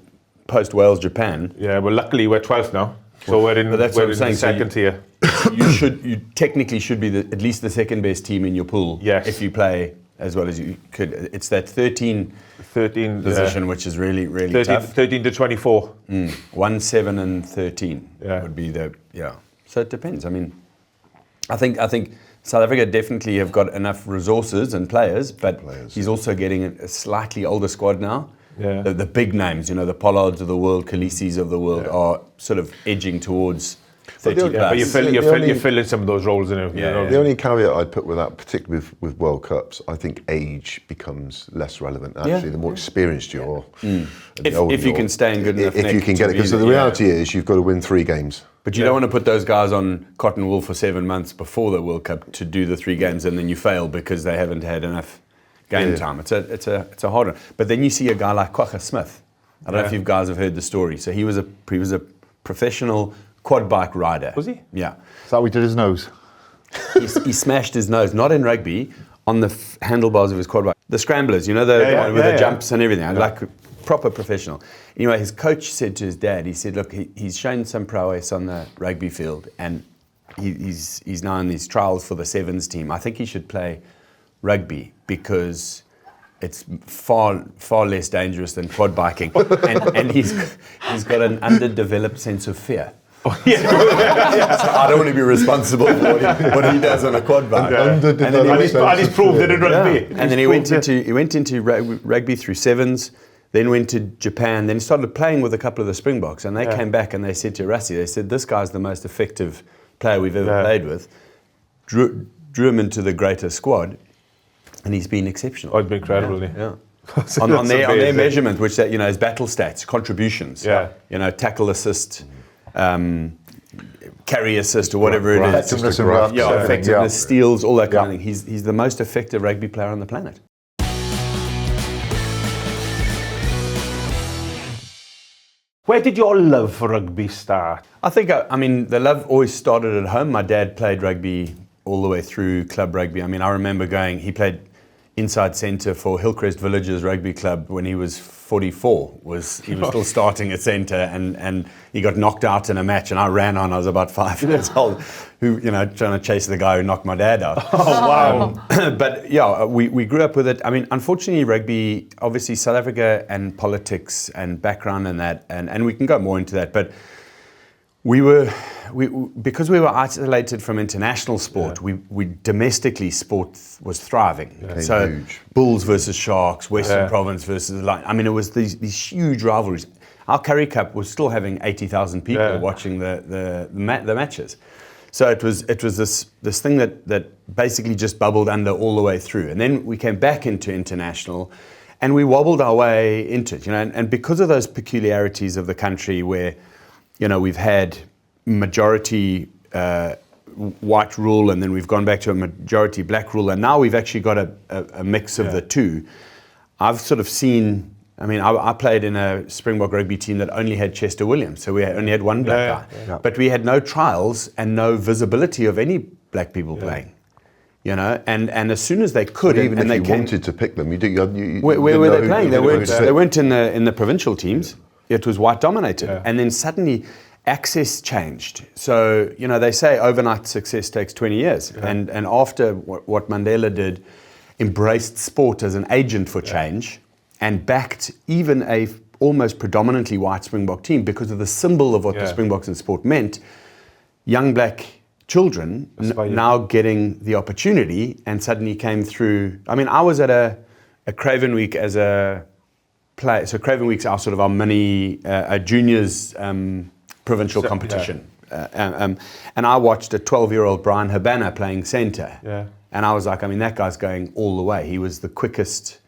post Wales Japan. Yeah, well, luckily we're 12th now, so we're in. But that's we're what I'm in saying. the second tier. You technically should be at least the second best team in your pool. Yes. If you play as well as you could. It's that 13 position, which is really, really tough. 13 to 24. 1, 7 and 13 would be So it depends. I mean, I think South Africa definitely have got enough resources and players, but he's also getting a slightly older squad now. Yeah. The big names, the Pollards of the world, Khaleesi's of the world are sort of edging towards 30 plus. But you're filling some of those roles in it. The only caveat I'd put with that, particularly with World Cups, I think age becomes less relevant. Actually, the more experienced you are, if you can stay in good enough. If you can get it, because the reality is you've got to win 3 games. But you don't want to put those guys on cotton wool for 7 months before the World Cup to do the 3 games, and then you fail because they haven't had enough game time. It's a hard one. But then you see a guy like Kwagga Smith. I don't know if you guys have heard the story. So he was a professional quad bike rider. Was he? Yeah. Is that how he did his nose? He smashed his nose, not in rugby, on the handlebars of his quad bike. The scramblers, with the jumps and everything, like proper professional. Anyway, his coach said to his dad, he said, look, he's shown some prowess on the rugby field, and he's now in these trials for the sevens team. I think he should play rugby because it's far less dangerous than quad biking, and he's got an underdeveloped sense of fear. So I don't want to be responsible for what he does on a quad bike. And he's proved it in rugby. And then he went into rugby through sevens, then went to Japan, then started playing with a couple of the Springboks, and they came back and they said to Rassie, they said, this guy's the most effective player we've ever played with. Drew him into the greater squad, and he's been exceptional. Oh, it's been incredible. On their measurement, which is battle stats, contributions, tackle assist, carry assist, or whatever it is. Effectiveness, steals, all that kind of thing. He's the most effective rugby player on the planet. Where did your love for rugby start? I think, the love always started at home. My dad played rugby all the way through club rugby. I mean, I remember he played inside centre for Hillcrest Villagers Rugby Club when he was 44. He was still starting at centre, and he got knocked out in a match, and I ran on. I was about 5 years old, trying to chase the guy who knocked my dad out. Oh, wow. But we grew up with it. I mean, unfortunately, rugby, obviously South Africa and politics and background and that, and we can go more into that, but because we were isolated from international sport, we domestically sport was thriving. So huge. Bulls versus Sharks, Western Province versus it was these huge rivalries. Our Currie Cup was still having 80,000 people watching the matches. So it was this thing that basically just bubbled under all the way through. And then we came back into international, and we wobbled our way into it. And because of those peculiarities of the country where we've had majority white rule, and then we've gone back to a majority black rule, and now we've actually got a mix of the two. I've sort of seen, I played in a Springbok rugby team that only had Chester Williams, so we only had one black guy. But we had no trials and no visibility of any black people playing. And as soon as they could, even and if they you wanted to pick them, where were they playing? They weren't in the provincial teams. It was white dominated, and then suddenly access changed. So they say overnight success takes 20 years, and after what Mandela did, embraced sport as an agent for change, and backed even a almost predominantly white Springbok team because of the symbol of what the Springboks in sport meant. Young black children now getting the opportunity, and suddenly came through. I was at a Craven Week as a player. So Craven Week's our mini juniors provincial competition. And I watched a 12-year-old Brian Habana playing centre. And I was like, that guy's going all the way. He was the quickest,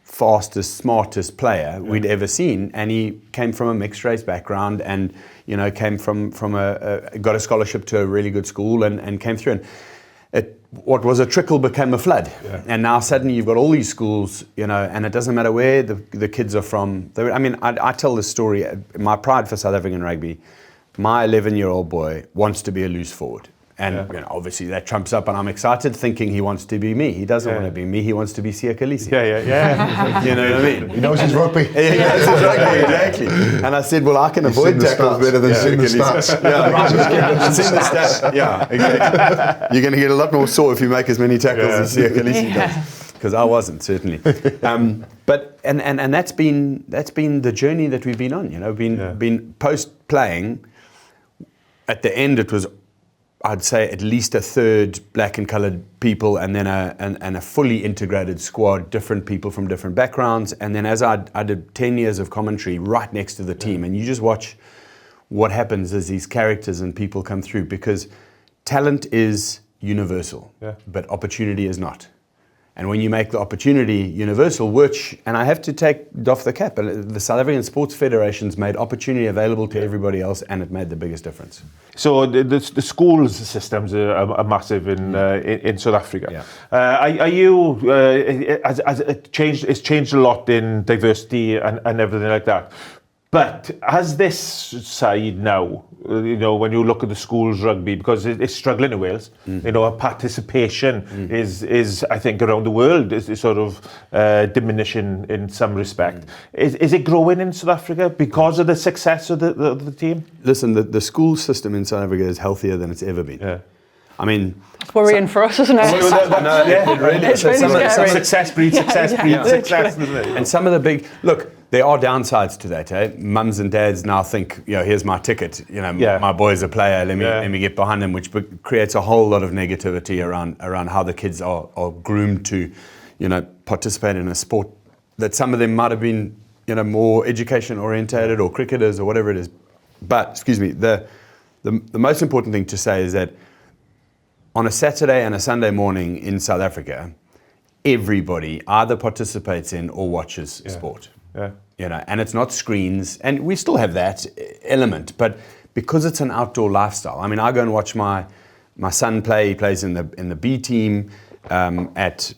fastest, smartest player we'd ever seen, and he came from a mixed race background, and came from got a scholarship to a really good school, and came through. And what was a trickle became a flood, and now suddenly you've got all these schools, and it doesn't matter where the kids are from. I tell this story. My pride for South African rugby. My 11-year-old boy wants to be a loose forward. And obviously that trumps up, and I'm excited thinking he wants to be me. He doesn't want to be me, he wants to be Siya Khaleesi. You know what I mean? He knows his rugby. Exactly. And I said, well, I can avoid tackles better than Siya Khaleesi. It's in the stats. Exactly. You're going to get a lot more sore if you make as many tackles as Siya Khaleesi does. because I wasn't certainly. But that's been the journey that we've been on. You know, been post playing. At the end, it was, I'd say, at least a third black and coloured people, and then a fully integrated squad, different people from different backgrounds. And then as I did 10 years of commentary right next to the team, and you just watch what happens as these characters and people come through, because talent is universal, but opportunity is not. And when you make the opportunity universal, which, and I have to take doff the cap, the South African Sports Federation's made opportunity available to everybody else, and it made the biggest difference. So the schools systems are massive in South Africa. Yeah. Are you, as it's changed a lot in diversity and everything like that. But has this side now, you know, when you look at the schools rugby, because it's struggling in Wales, you know, participation is I think around the world is sort of diminishing in some respect. Is it growing in South Africa because of the success of the team? Listen, the school system in South Africa is healthier than it's ever been. Yeah. I mean, It's worrying for us, isn't it? it really is. It's really scary. Success breeds success breeds success, isn't it? And some of the big, look, there are downsides to that. Mums and dads now think, you know, here's my ticket. You know, my boy's a player. Let me get behind him, which creates a whole lot of negativity around how the kids are groomed to, you know, participate in a sport that some of them might have been, you know, more education orientated or cricketers or whatever it is. But excuse me, the most important thing to say is that on a Saturday and a Sunday morning in South Africa, everybody either participates in or watches sport. Yeah. You know, and it's not screens, and we still have that element, but because it's an outdoor lifestyle. I mean, I go and watch my son play. He plays in the B team at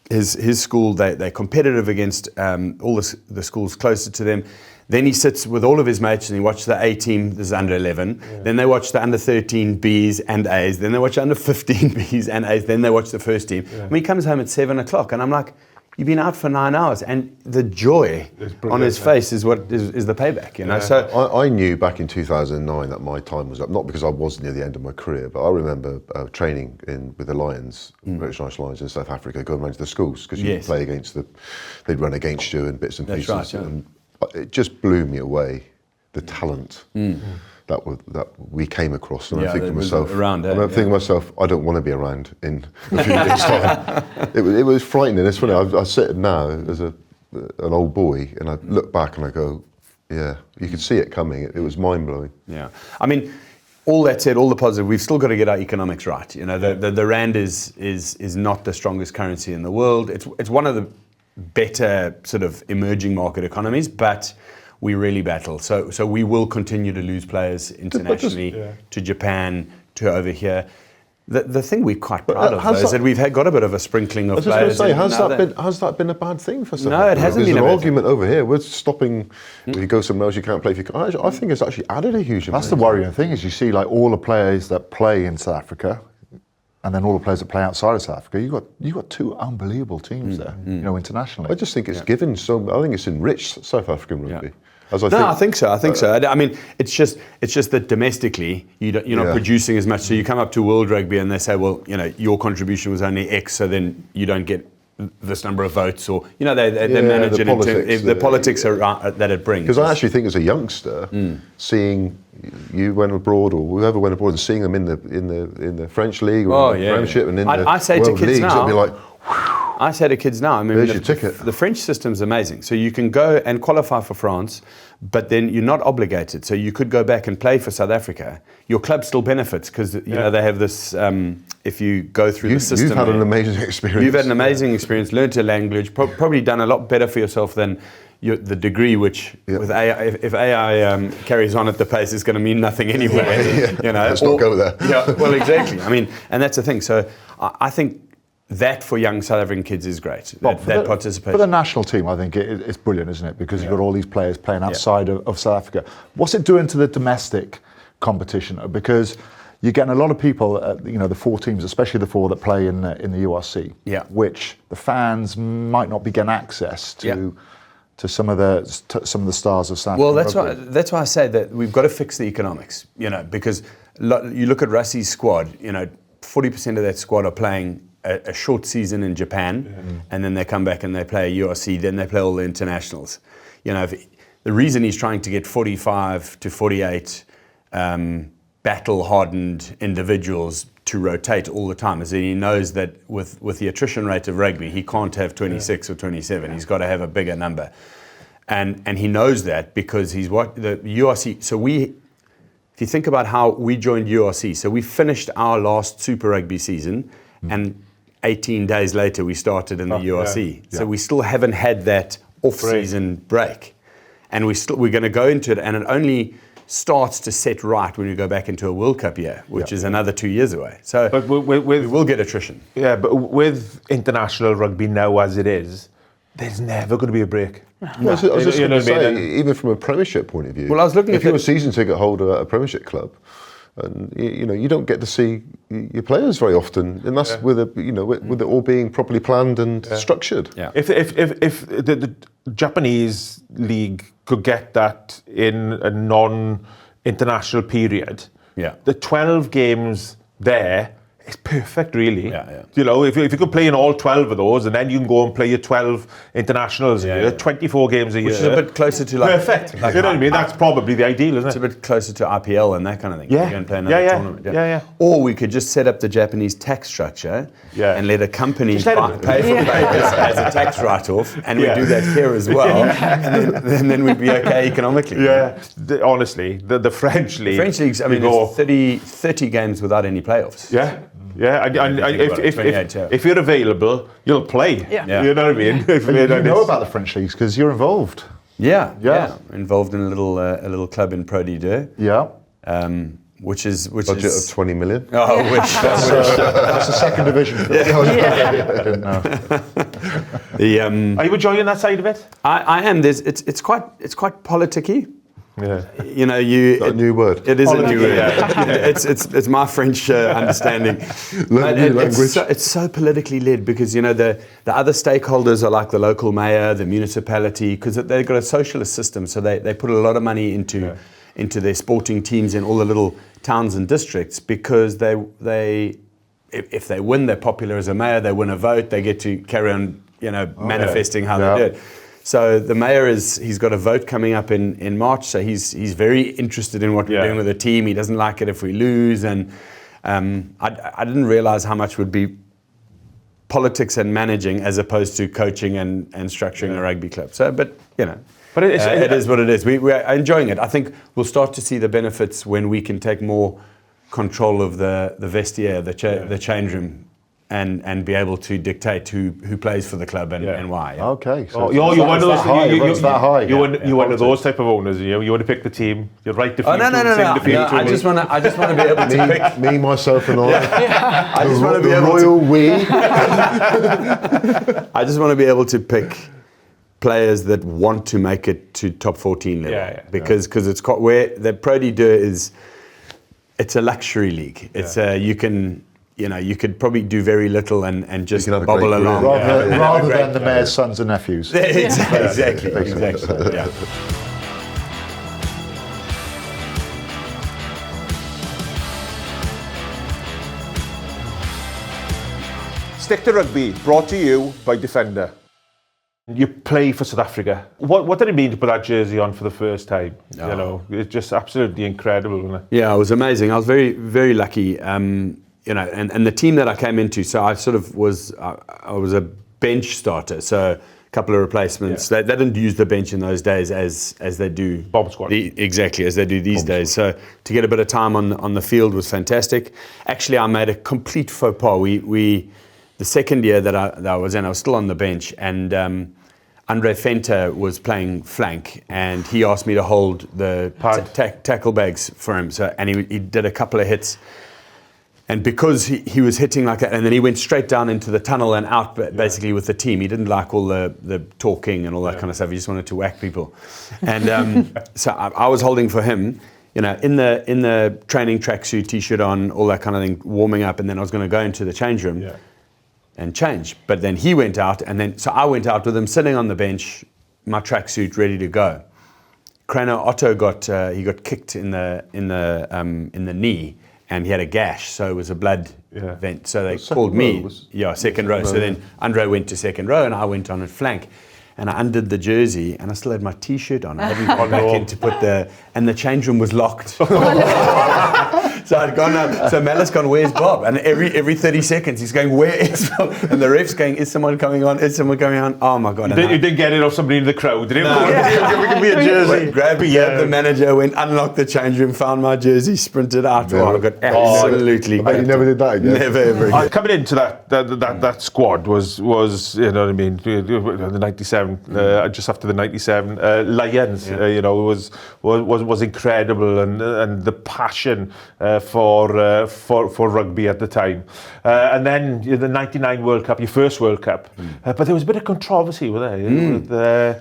his school. They're competitive against all the schools closer to them. Then he sits with all of his mates and he watches the A team, this is under 11. Yeah. Then they watch the under 13 Bs and As. Then they watch under 15 Bs and As. Then they watch the first team. Yeah. I mean, he comes home at 7 o'clock and I'm like, you've been out for 9 hours. And the joy on his face is what is the payback, you know? Yeah. So I knew back in 2009 that my time was up, not because I was near the end of my career, but I remember training with the Lions, British National Lions in South Africa, going around to the schools, because you play against they'd run against you and bits and pieces. That's right, yeah. And it just blew me away, the talent that we came across. And I think to myself, thinking to myself, I don't want to be around in a few years' time. It was frightening. It's funny. I sit now as an old boy, and I look back and I go, yeah, you could see it coming. It was mind blowing. Yeah, I mean, all that said, all the positive, we've still got to get our economics right. You know, the rand is not the strongest currency in the world. It's one of the better sort of emerging market economies, but we really battle. So we will continue to lose players internationally to Japan, to over here. The thing we're quite proud of, though, is that we've got a bit of a sprinkling of players. I was just going to say, has that been a bad thing for South Africa? No, it hasn't been a bad thing. There's an argument over here. We're stopping, if you go somewhere else, you can't play. I think it's actually added a huge amount. That's the worrying thing, is you see like all the players that play in South Africa, and then all the players that play outside of South Africa. You've got two unbelievable teams there, you know, internationally. I just think it's given I think it's enriched South African rugby. I think so. I mean, it's just that domestically you're not producing as much. So you come up to World Rugby and they say, well, you know, your contribution was only X, so then you don't get this number of votes, or you know, they manage the politics that it brings. Because I actually think as a youngster, seeing you went abroad or whoever went abroad and seeing them in the French league or the Premiership and in the World Leagues, it'd be like. I say to kids now, I mean, there's your ticket. The French system's amazing. So you can go and qualify for France, but then you're not obligated. So you could go back and play for South Africa. Your club still benefits because you know they have this. If you go through the system, you've had an amazing experience. You've had an amazing experience, learned a language, probably done a lot better for yourself than the degree, which with AI, if AI carries on at the pace, is going to mean nothing anyway. You know, let's not go there. Yeah, well, exactly. I mean, and that's the thing. So I think that for young South African kids is great. Bob, that participation. For the national team, I think it's brilliant, isn't it? Because you've got all these players playing outside of South Africa. What's it doing to the domestic competition? Because you're getting a lot of people, the four teams, especially the four that play in the URC, which the fans might not be getting access to. To some of the stars of South Africa. Well, that's why I say that we've got to fix the economics. You know, because you look at Russie's squad. You know, 40% of that squad are playing a short season in Japan, and then they come back and they play URC, then they play all the internationals. You know, the reason he's trying to get 45 to 48 battle-hardened individuals to rotate all the time is that he knows that with the attrition rate of rugby, he can't have 26 or 27. He's got to have a bigger number. And he knows that because he's what the URC. So if you think about how we joined URC, so we finished our last Super Rugby season, and 18 days later we started in the URC. So we still haven't had that off-season break, and we're going to go into it, and it only starts to set right when we go back into a World Cup year, which is another 2 years away. So but we will get attrition. Yeah, but with international rugby now as it is, there's never going to be a break. Well, I was just going to say, even from a Premiership point of view, well, I was looking if you're a season ticket holder at a Premiership club, and you don't get to see your players very often, and that's with it all being properly planned and structured. Yeah. If the Japanese league could get that in a non-international period, the 12 games there is perfect, really. You know, if you could play in all 12 of those, and then you can go and play your 12 internationals a year, 24 games a year. Which is a bit closer to perfect. Like you know what I mean? That's probably the ideal, isn't it? It's a bit closer to IPL and that kind of thing. Yeah. You go and play another tournament. Or we could just set up the Japanese tax structure and let a company pay for players as a tax write-off, and we do that here as well, and then we'd be okay economically. Honestly, the French league. The French leagues, I mean, it's 30 games without any playoffs. And if you're available, you'll play. You know what I mean? You know about the French leagues because you're involved. Involved in a little club in Pro D2. Which is budget of 20 million. Oh, which that's the second division. I didn't know. Are you enjoying that side of it? I am. It's quite politicky. You know, a new word. It is a new word. It's my French understanding. It's so politically led because the other stakeholders are like the local mayor, the municipality, because they've got a socialist system, so they put a lot of money into their sporting teams in all the little towns and districts because if they win, they're popular as a mayor. They win a vote, they get to carry on manifesting how they do it. So the mayor he's got a vote coming up in March, so he's very interested in what we're doing with the team. He doesn't like it if we lose, and I didn't realise how much would be politics and managing as opposed to coaching and structuring a rugby club. So, but it is what it is. We're enjoying it. I think we'll start to see the benefits when we can take more control of the vestiaire, the change room, and be able to dictate who plays for the club and why. Okay. So you're one of those. You're one of those type of owners. You want to pick the team. You write the feature. No. I just want to be able to pick me, myself, and I. I just want to be able royal we. I just want to be able to pick players that want to make it to top 14 level because it's where the Pro D2 is. It's a luxury league. It's you could probably do very little and just bobble along. Rather than the mayor's sons and nephews. Exactly. Stick to Rugby, brought to you by Defender. You play for South Africa. What did it mean to put that jersey on for the first time? You know, it's just absolutely incredible, wasn't it? Yeah, it was amazing. I was very, very lucky. And the team that I came into, so I sort of was a bench starter, so a couple of replacements. They didn't use the bench in those days as they do bomb squad. Exactly, as they do these days. So to get a bit of time on the field was fantastic. Actually, I made a complete faux pas. The second year that I was in, I was still on the bench, and Andre Venter was playing flank, and he asked me to hold the tackle bags for him. So, and he did a couple of hits. And because he was hitting like that, and then he went straight down into the tunnel and out basically with the team. He didn't like all the talking and all that kind of stuff. He just wanted to whack people. And so I was holding for him, in the training tracksuit, t-shirt on, all that kind of thing, warming up. And then I was going to go into the change room and change. But then he went out, and so I went out with him, sitting on the bench, my tracksuit ready to go. Krano Otto got kicked in the knee. and he had a gash, so it was a blood vent. So they Second called me. row Second row. So then Andre went to second row, and I went on at flank. And I undid the jersey, and I still had my T-shirt on. I hadn't gone back in to put and the change room was locked. So I'd gone up. So Mel's gone, "Where's Bob?" And every 30 seconds he's going, "Where is Bob?" And the ref's going, "Is someone coming on? Is someone coming on?" Oh my God! You didn't get it off somebody in the crowd, did you? No. Give me a jersey. Grabbed the manager, went, unlocked the change room, found my jersey, sprinted out. Oh, I got absolutely. I bet you never did that again. Never ever again. Coming into that squad was you know what I mean, the 97, just after the 97 Lions, you know, was incredible, and the passion for rugby at the time, and then the 99 World Cup, your first World Cup, but there was a bit of controversy with there.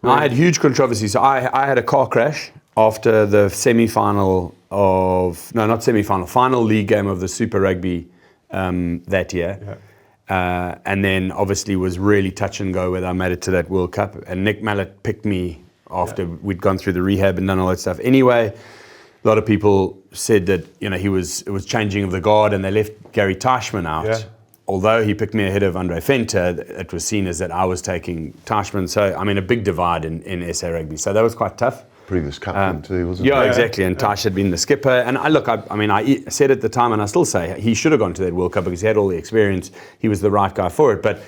I had huge controversy. So I had a car crash after the final league game of the Super Rugby that year. Yeah. And then obviously was really touch and go whether I made it to that World Cup. And Nick Mallett picked me after we'd gone through the rehab and done all that stuff. Anyway, a lot of people said that, you know, it was changing of the guard, and they left Gary Teichmann out. Yeah. Although he picked me ahead of Andre Venter, it was seen as that I was taking Teichmann. So, I mean, a big divide in SA Rugby. So that was quite tough. Previous captain too, wasn't he? Yeah, he? exactly. And Teich had been the skipper. And I said at the time, and I still say, he should have gone to that World Cup because he had all the experience. He was the right guy for it. But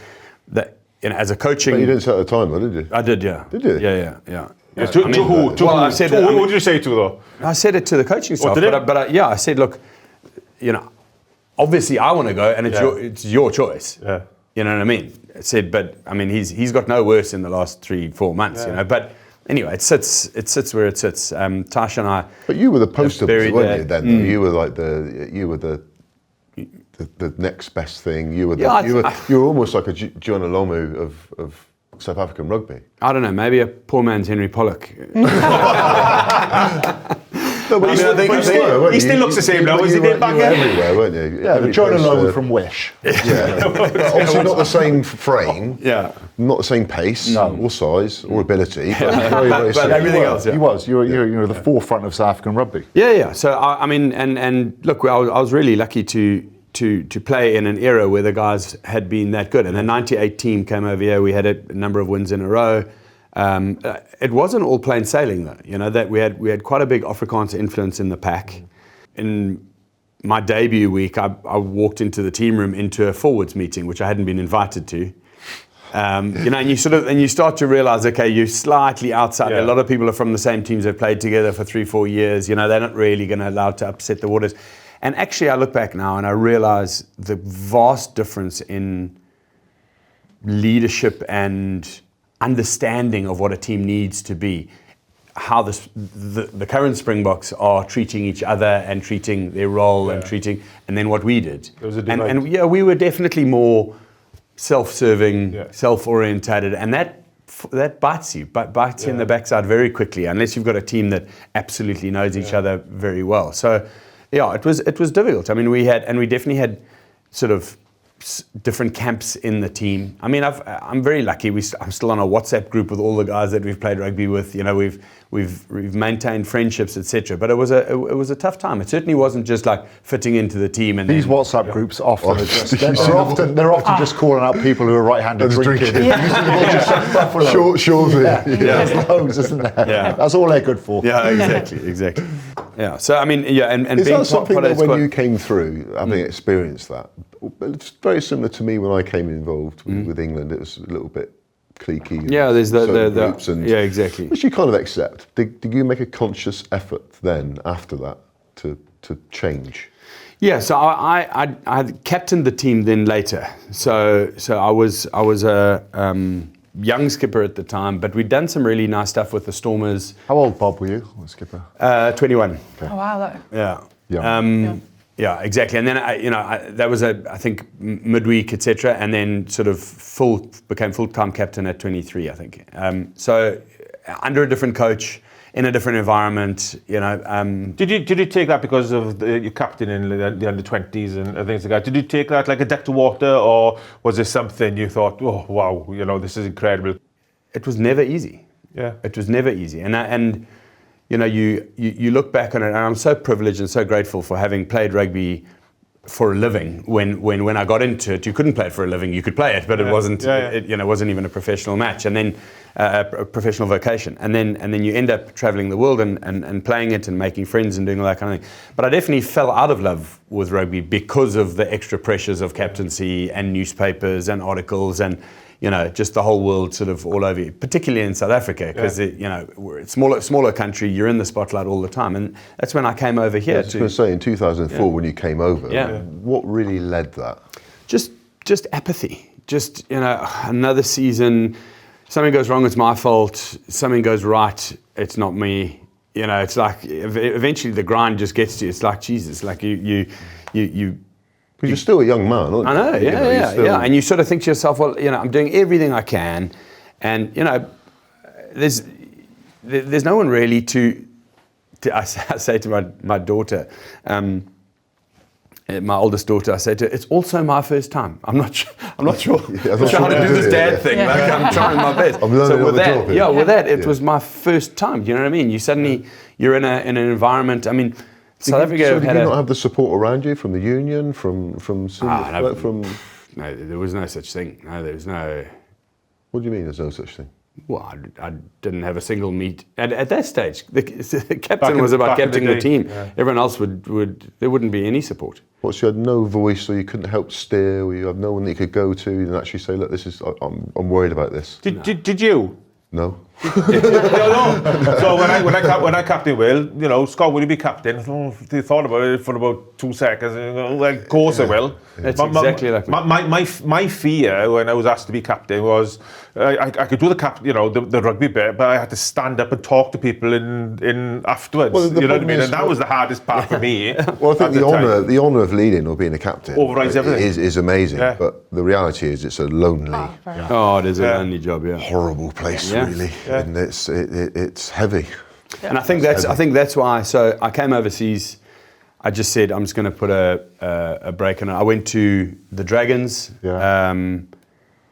as a coaching... But you didn't say at the time, though, did you? I did, yeah. Did you? Yeah. To who? What did you say to though? I said it to the coaching staff. I said, look, you know, obviously I want to go, and it's your choice. Yeah. You know what I mean? I said, but I mean, he's got no worse in the last 3-4 months, you know. But anyway, it sits where it sits. Tasha and I. But you were the poster boy, weren't you? Then you were like the next best thing. You were almost like a John Olomu of South African rugby. I don't know, maybe a poor man's Henry Pollock. No, but he still looks the same now as he did back then. Everywhere, weren't you? Yeah, the John Olomu from Wish. Yeah, obviously not the same frame. Yeah, not the same pace, or size, or ability. But, but everything else. Yeah. He was. You were the forefront of South African rugby. Yeah. So I mean, and look, I was really lucky to play in an era where the guys had been that good. And the 98 team came over here. We had a number of wins in a row. It wasn't all plain sailing though. You know, that we had quite a big Afrikaans influence in the pack. In my debut week, I walked into the team room into a forwards meeting, which I hadn't been invited to. You know, and you start to realise, okay, you're slightly outside. Yeah. A lot of people are from the same teams. They've played together for 3-4 years. You know, they're not really going to allow to upset the waters. And actually, I look back now and I realise the vast difference in leadership and understanding of what a team needs to be. How the current Springboks are treating each other and treating their role and then what we did. There was a and we were definitely more self-serving, self-orientated, and that bites you in the backside very quickly, unless you've got a team that absolutely knows each other very well. So, it was difficult. I mean, we definitely had sort of different camps in the team. I mean, I'm very lucky. I'm still on a WhatsApp group with all the guys that we've played rugby with. You know, we've maintained friendships, etc. But it was a tough time. It certainly wasn't just like fitting into the team. And these WhatsApp groups often they're often just calling out people who are right-handed drinking. Sure. There's loads, isn't there? Yeah. That's all they're good for. Yeah, exactly. Yeah. So I mean, and is being that something that when you came through, having experienced that, it's very similar to me when I came involved with England. It was a little bit cliquey. Yeah, there's the groups exactly. Which you kind of accept. Did you make a conscious effort then after that to change? Yeah, so I captained the team then later. So I was a young skipper at the time, but we'd done some really nice stuff with the Stormers. How old, Bob, were you, skipper? 21. Okay. Oh wow, Yeah. Yeah, exactly. And then that was I think midweek, etc. And then sort of became full-time captain at 23, I think. So under a different coach, in a different environment, you know. Did you take that because of your captain in the under-20s and things like that? Did you take that like a duck to water, or was it something you thought, oh wow, you know, this is incredible? It was never easy. Yeah. It was never easy, and you know, you look back on it, and I'm so privileged and so grateful for having played rugby for a living. When I got into it, you couldn't play it for a living. You could play it, but it wasn't. It, you know, wasn't even a professional match, and then a professional vocation, and then you end up traveling the world and playing it and making friends and doing all that kind of thing. But I definitely fell out of love with rugby because of the extra pressures of captaincy and newspapers and articles and, you know, just the whole world sort of all over you, particularly in South Africa, because you know, we're a smaller country. You're in the spotlight all the time, and that's when I came over here. I was going to say, in 2004, when you came over, what really led that? Just apathy. Just, you know, another season. Something goes wrong, it's my fault. Something goes right, it's not me. You know, it's like eventually the grind just gets to you. It's like, Jesus, like you. Because you're still a young man, aren't you? I know, yeah. And you sort of think to yourself, well, you know, I'm doing everything I can, and, you know, there's no one really to I say to my daughter, my oldest daughter, I say to her, it's also my first time. I'm not sure. I'm trying to do this dad thing. Like, I'm trying my best. I'm learning on the job here. With that, it was my first time. You know what I mean? You're in an environment. I mean, South Africa. So did you not have the support around you from the union, from No, there was no such thing. No, there was no. What do you mean? There's no such thing? Well, I didn't have a single meet at that stage. The captain was about captaining the team. Yeah. Everyone else there wouldn't be any support. What, so you had no voice, or you couldn't help steer, or you had no one that you could go to and actually say, look, I'm worried about this. Did you? No. No. So when I captained Will, you know, Scott, will you be captain? They thought about it for about 2 seconds. And, well, of course I will. That's exactly like me. My fear when I was asked to be captain was I could do the rugby bit, but I had to stand up and talk to people in afterwards. Well, you know what I mean? And that was the hardest part for me. Well, I think the honour of leading or being a captain overrides everything. Is amazing. Yeah. But the reality is, it's a lonely, it is a lonely job. Yeah, horrible place, really, and it's heavy. Yeah. And I think that's why. So I came overseas. I just said I'm just going to put a break on it. I went to the Dragons, and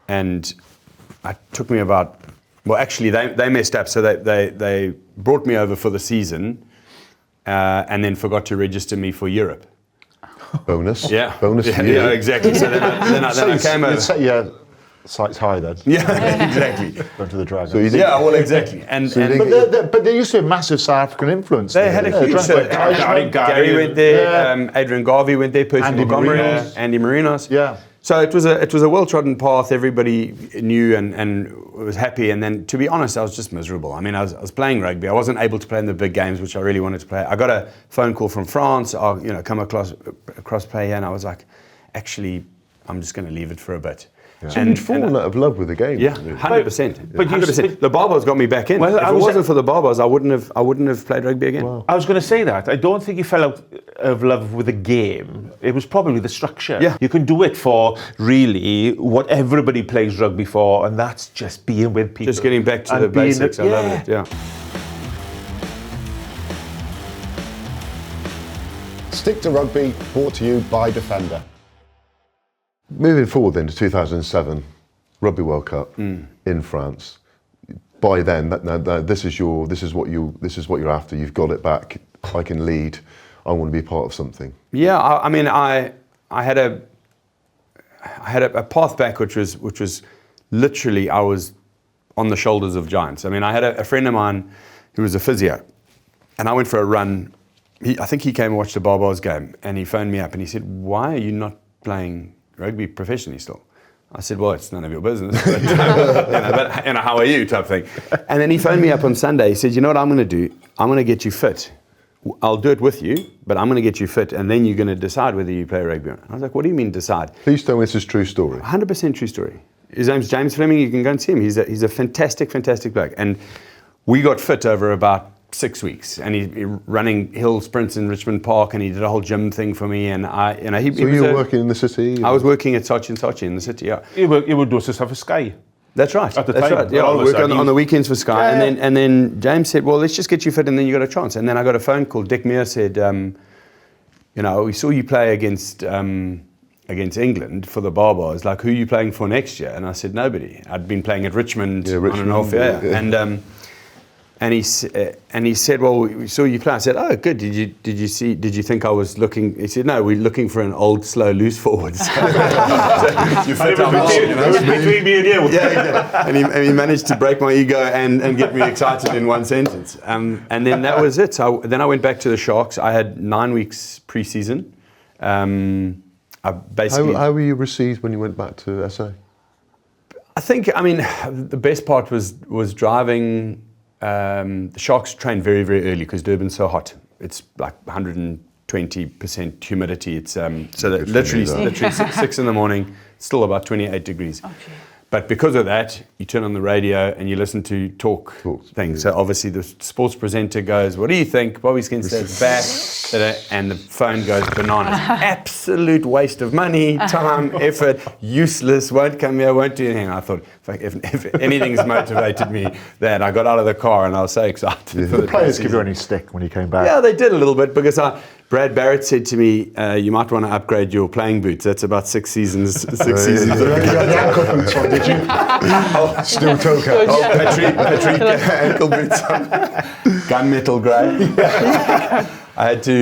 it took me about. Well, actually, they messed up. So they brought me over for the season, and then forgot to register me for Europe. Bonus. Yeah. Bonus. Yeah, exactly. So then I came over. Sights high then. Yeah, exactly. Going to the Dragons. So exactly. But they used to have massive South African influence. They had a huge. Gary went there. Adrian Garvey went there. Percy Montgomery, Andy Marinos. Yeah. So it was a well-trodden path. Everybody knew and was happy. And then, to be honest, I was just miserable. I mean, I was playing rugby. I wasn't able to play in the big games, which I really wanted to play. I got a phone call from France. I'll come across play here, and I was like, actually, I'm just going to leave it for a bit. Yeah. So you'd fallen out of love with the game. Yeah, 100%. But 100%. The Barbars got me back in. Well, if it wasn't for the Barbars, I wouldn't have played rugby again. Wow. I was going to say that. I don't think you fell out of love with the game. It was probably the structure. Yeah. You can do it for really what everybody plays rugby for, and that's just being with people. Just getting back to the basics. I love it. Yeah. Stick to Rugby, brought to you by Defender. Moving forward then to 2007, Rugby World Cup in France. By then, this is what you're after. You've got it back. I can lead. I want to be part of something. Yeah, I mean, I had a path back, which was literally, I was on the shoulders of giants. I mean, I had a friend of mine who was a physio, and I went for a run. I think he came and watched the Barbars game, and he phoned me up and he said, "Why are you not playing rugby professionally still?" I said, "Well, it's none of your business, but, how are you?" type thing. And then he phoned me up on Sunday. He said, "You know what I'm going to do? I'm going to get you fit. I'll do it with you, but I'm going to get you fit, and then you're going to decide whether you play rugby or not." I was like, "What do you mean decide?" Please tell me this is true story. 100% true story. His name's James Fleming. You can go and see him. He's a fantastic bloke. And we got fit over about 6 weeks, and he running hill sprints in Richmond Park, and he did a whole gym thing for me. And you were working in the city? I was working at Sochi in the city. Yeah. You would do stuff for Sky. That's right. At the time. Right. Yeah, I would work on the weekends for Sky, and then James said, "Well, let's just get you fit, and then you got a chance." And then I got a phone call. Dick Meir said, "We saw you play against England for the Barbars. Like, who are you playing for next year?" And I said, "Nobody. I'd been playing at Richmond on and off. Yeah. And he said, "Well, we saw you play." I said, "Oh, good. Did you think I was looking?" He said, "No, we're looking for an old, slow, loose forward." So you fit our mold, you know? Between me and you. Yeah. And he managed to break my ego and get me excited in one sentence. And then that was it. So then I went back to the Sharks. I had 9 weeks pre-season. I basically. How were you received when you went back to SA? I think, the best part was driving. The Sharks train very, very early because Durban's so hot. It's like 120% humidity. It's so that literally 6 in the morning, still about 28 degrees. Oh, but because of that, you turn on the radio and you listen to talk things. So obviously the sports presenter goes, "What do you think? Bobby Skinstad's back." And the phone goes bananas. Absolute waste of money, time, effort, useless, won't come here, won't do anything. I thought, if anything's motivated me, that I got out of the car and I was so excited. Did the players give you any stick when you came back? Yeah, they did a little bit because Brad Barrett said to me, "You might want to upgrade your playing boots." That's about 6 seasons. You had the ankle boots on, did you? Still toe cap. Patrick ankle boots on. Gunmetal grey. I had to,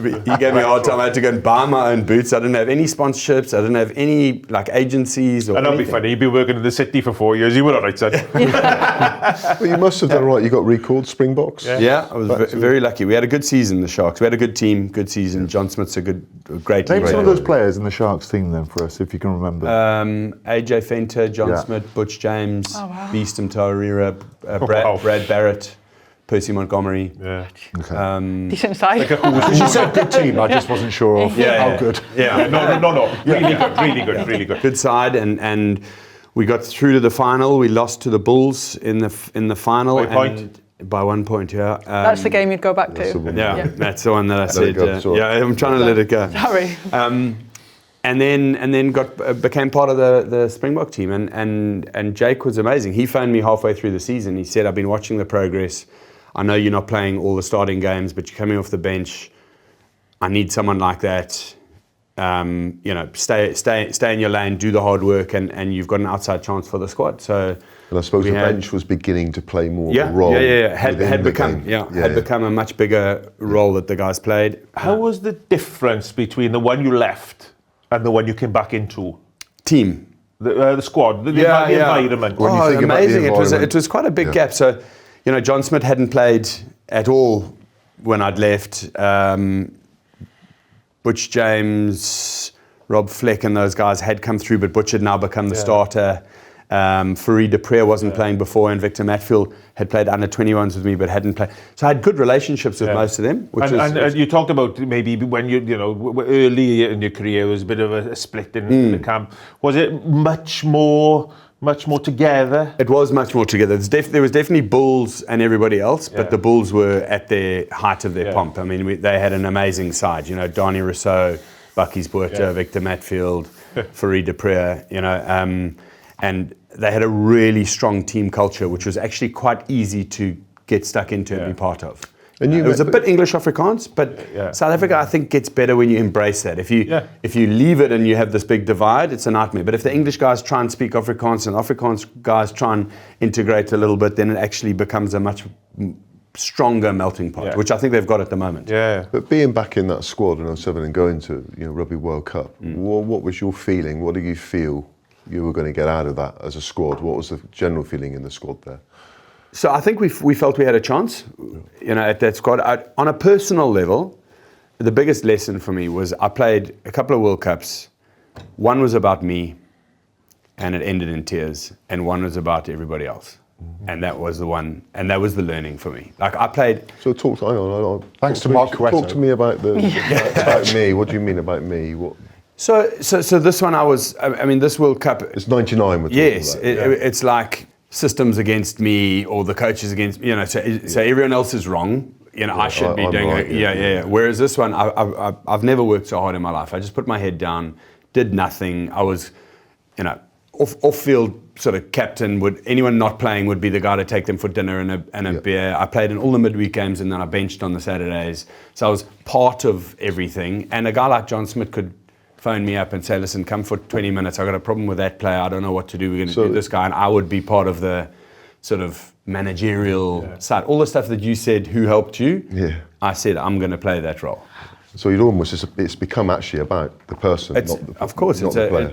he gave me a hard time. I had to go and buy my own boots. I didn't have any sponsorships. I didn't have any agencies or And that'll be funny. You've been working in the city for 4 years. You were all right, son. Well, you must have done right. You got recalled Springboks. Yeah, I was very lucky. We had a good season, the Sharks. We had a good team, good season. John Smith's a great team. Name some of those players in the Sharks team then for us, if you can remember. AJ Fenter, John Smith, Butch James, Beeston Taurira, Brad Barrett, Percy Montgomery. Yeah. Okay. Decent size. You said good team, I just wasn't sure of how good. Yeah. No. Really good. Good side, and we got through to the final. We lost to the Bulls in the final. By 1 point, yeah. That's the game you'd go back to. That's the one that I said. I'm trying to let it go. Sorry. And then became part of the Springbok team, and Jake was amazing. He phoned me halfway through the season. He said, "I've been watching the progress. I know you're not playing all the starting games, but you're coming off the bench. I need someone like that. Stay in your lane, do the hard work, and you've got an outside chance for the squad." So, and I suppose the bench was beginning to play more of a role. Had become a much bigger role that the guys played. How was the difference between the one you left and the one you came back into? Team. The squad, the environment. When you think amazing! About the it was quite a big gap. So, John Smith hadn't played at all when I'd left. Butch James, Rob Fleck, and those guys had come through, but Butch had now become the starter. Fareed de Preer wasn't playing before, and Victor Matfield had played under 21s with me but hadn't played. So I had good relationships with most of them. And you talked about maybe when early in your career there was a bit of a split in the camp. Was it much more together? It was much more together. There was definitely Bulls and everybody else, but the Bulls were at their height of their pomp. I mean, they had an amazing side. Donnie Rousseau, Bucky's Butcher, Victor Matfield, Fareed de Preer, and they had a really strong team culture, which was actually quite easy to get stuck into and be part of. And it was a bit English Afrikaans, but South Africa, I think, gets better when you embrace that. If you leave it and you have this big divide, it's a nightmare. But if the English guys try and speak Afrikaans and Afrikaans guys try and integrate a little bit, then it actually becomes a much stronger melting pot, which I think they've got at the moment. Yeah. But being back in that squad in 07 and going to Rugby World Cup, what was your feeling? What did you feel you were going to get out of that as a squad? What was the general feeling in the squad there? So I think we felt we had a chance, at that squad. On a personal level, the biggest lesson for me was I played a couple of World Cups. One was about me, and it ended in tears, and one was about everybody else. And that was the one, and that was the learning for me. Like I played. So talk to Thanks to Mark Cueto. Talk to me about about me. What do you mean about me? What? So this one this World Cup. It's 99 with. Yes, it's like systems against me or the coaches against me. So everyone else is wrong. I should be doing it. Yeah. Whereas this one, I've never worked so hard in my life. I just put my head down, did nothing. I was, off-field sort of captain. Anyone not playing would be the guy to take them for dinner and a beer. I played in all the midweek games and then I benched on the Saturdays. So I was part of everything. And a guy like John Smith could phone me up and say, "Listen, come for 20 minutes. I've got a problem with that player. I don't know what to do. We're going to do this guy." And I would be part of the sort of managerial side. All the stuff that you said, who helped you, I said, I'm going to play that role. So you'd almost, it's become actually about the person, not the player.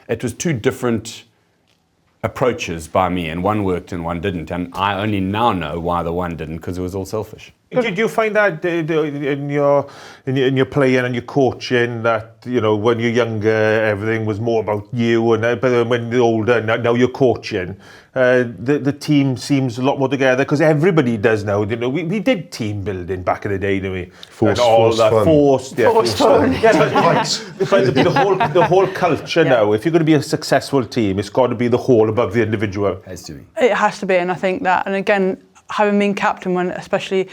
It was two different approaches by me, and one worked and one didn't, and I only now know why the one didn't, because it was all selfish. Did you find that in your playing and your coaching that, you know, when you're younger everything was more about you, and but when you're older now you're coaching, the team seems a lot more together, because everybody does now. You know, we did team building back in the day, didn't we? Forced fun. But the whole culture now, if you're going to be a successful team, it's got to be the whole above the individual. It has to be. It has to be, and I think that, and again, having been captain, especially